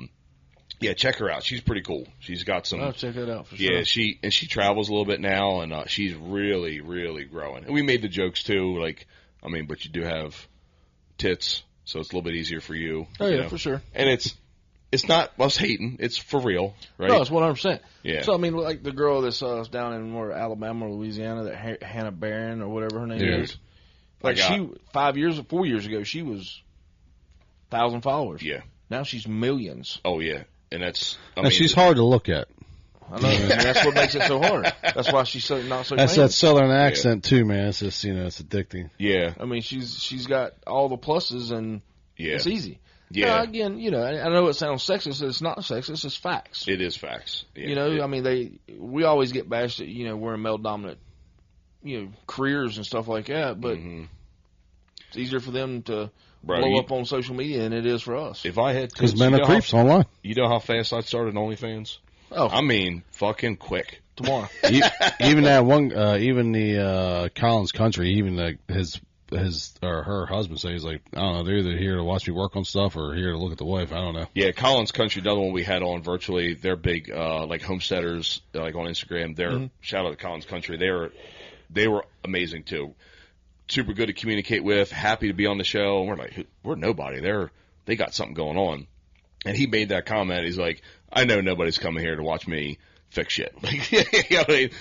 yeah, check her out. She's pretty cool. She's got some. I'll check that out for sure. Yeah, she travels a little bit now, and she's really, really growing. And we made the jokes too, like, I mean, but you do have tits, so it's a little bit easier for you. Oh yeah, you know? for sure. And it's not us hating; it's for real, right? No, it's 100%. Yeah. So I mean, like the girl that's down in Alabama or Louisiana, that Hannah Barron or whatever her name is. Like 4 years ago, she was 1,000 followers. Yeah. Now she's millions. Oh yeah, and she's hard to look at. I know. And that's what makes it so hard. That's why she's not so. That's famous. that southern accent too, man. It's just it's addicting. Yeah. I mean, she's got all the pluses, and it's easy. Yeah. Now, again, I know it sounds sexist. It's not sexist. It's facts. It is facts. Yeah, I mean, we always get bashed that we're in male dominant, careers and stuff like that. But it's easier for them to blow up on social media than it is for us. If I had because men are creeps online. You know how fast I started OnlyFans? Oh, I mean, fucking quick. Tomorrow. Even that one, even the Collins Country, even his or her husband says, like, I don't know, they're either here to watch me work on stuff or here to look at the wife. I don't know. Yeah, Collins Country, the other one we had on virtually, they're big, like homesteaders, like on Instagram. They're shout out to Collins Country. They were amazing too. Super good to communicate with. Happy to be on the show. And we're like, we're nobody. They got something going on. And he made that comment. He's like, I know nobody's coming here to watch me fix shit.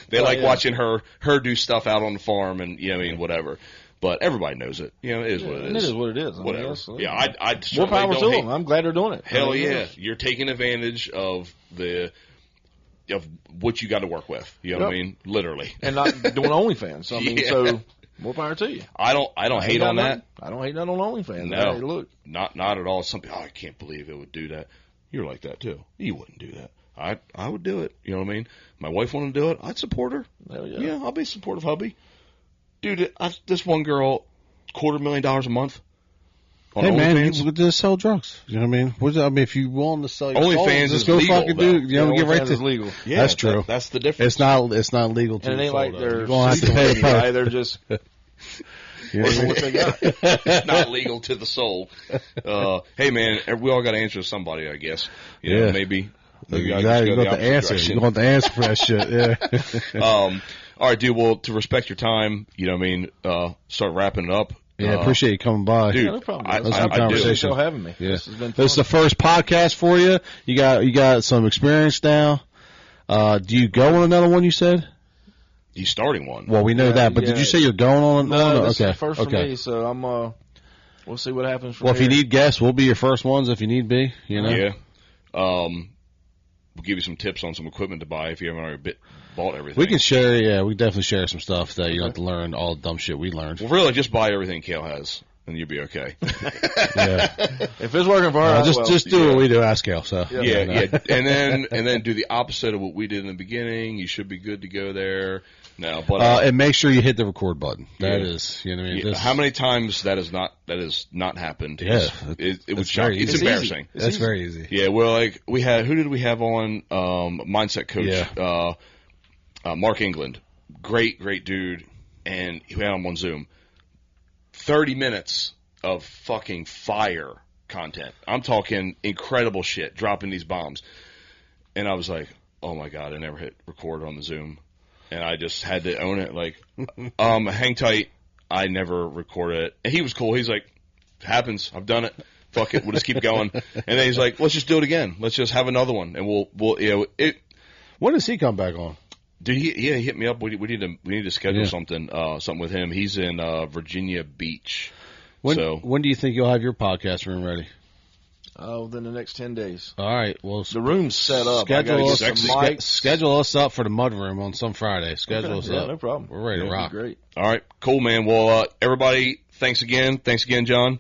They like watching her do stuff out on the farm and whatever. But everybody knows it. It is what it is. It is what it is. Whatever. I mean, I more power to them. I'm glad they're doing it. Hell yeah. You're taking advantage of what you got to work with. You know what I mean? Literally. And not doing OnlyFans. I mean, so more power to you. I don't hate on that. I don't hate that on OnlyFans. No. Hey, look. Not at all. Some people, I can't believe it would do that. You're like that too. You wouldn't do that. I would do it. You know what I mean? My wife wanted to do it. I'd support her. Hell yeah. Yeah, I'll be supportive, hubby. Dude, this one girl, $250,000 a month. Hey man, you just sell drugs. You know what I mean? If you willing to sell your OnlyFans just go legal, fucking do. Get right to legal. Yeah, that's true. That's the difference. It's not legal to. And it ain't like they're have to pay. They're just. What they got. It's not legal to the soul. Hey man, we all got to answer to somebody, I guess. You know, maybe you got the answer. You want the answer for that shit. Yeah. All right, dude. Well, to respect your time, start wrapping it up. Yeah, appreciate you coming by, dude. No problem. That was a good conversation. Thanks for having me. Yeah. This has been fun. This is the first podcast for you. You got some experience now. Do you go on another one? You said he's starting one. Well, we know that, but did you say you're going on? No, this is the first for me. So I'm. We'll see what happens. If you need guests, we'll be your first ones if you need be. Yeah. We'll give you some tips on some equipment to buy if you haven't already bought everything. We can share, we definitely share some stuff that you don't have to learn all the dumb shit we learned. Well, really, just buy everything Kale has, and you'll be okay. Yeah. If it's working for her, just do what we do, ask Kale. So yeah, and then do the opposite of what we did in the beginning. You should be good to go there. No, but and make sure you hit the record button. That is, you know what I mean. Yeah, how many times that has not happened? Yeah, it was shocking. It's embarrassing. That's very easy. Yeah, well, like who did we have on? Mindset coach, Mark England, great dude, and he had him on Zoom. 30 minutes of fucking fire content. I'm talking incredible shit, dropping these bombs, and I was like, oh my god, I never hit record on the Zoom. And I just had to own it. Like, hang tight. I never recorded it. And he was cool. He's like, happens. I've done it. Fuck it. We'll just keep going. And then he's like, let's just do it again. Let's just have another one. And we'll when does he come back on? Dude, he hit me up. We need to schedule something with him. He's in Virginia Beach. When do you think you'll have your podcast room ready? Within the next 10 days. All right. Well, the room's set up. Schedule us up for the mud room on some Friday. Schedule us up. No problem. We're ready to rock. Great. All right. Cool, man. Well, everybody, thanks again. Thanks again, John.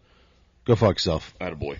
Go fuck yourself. Attaboy.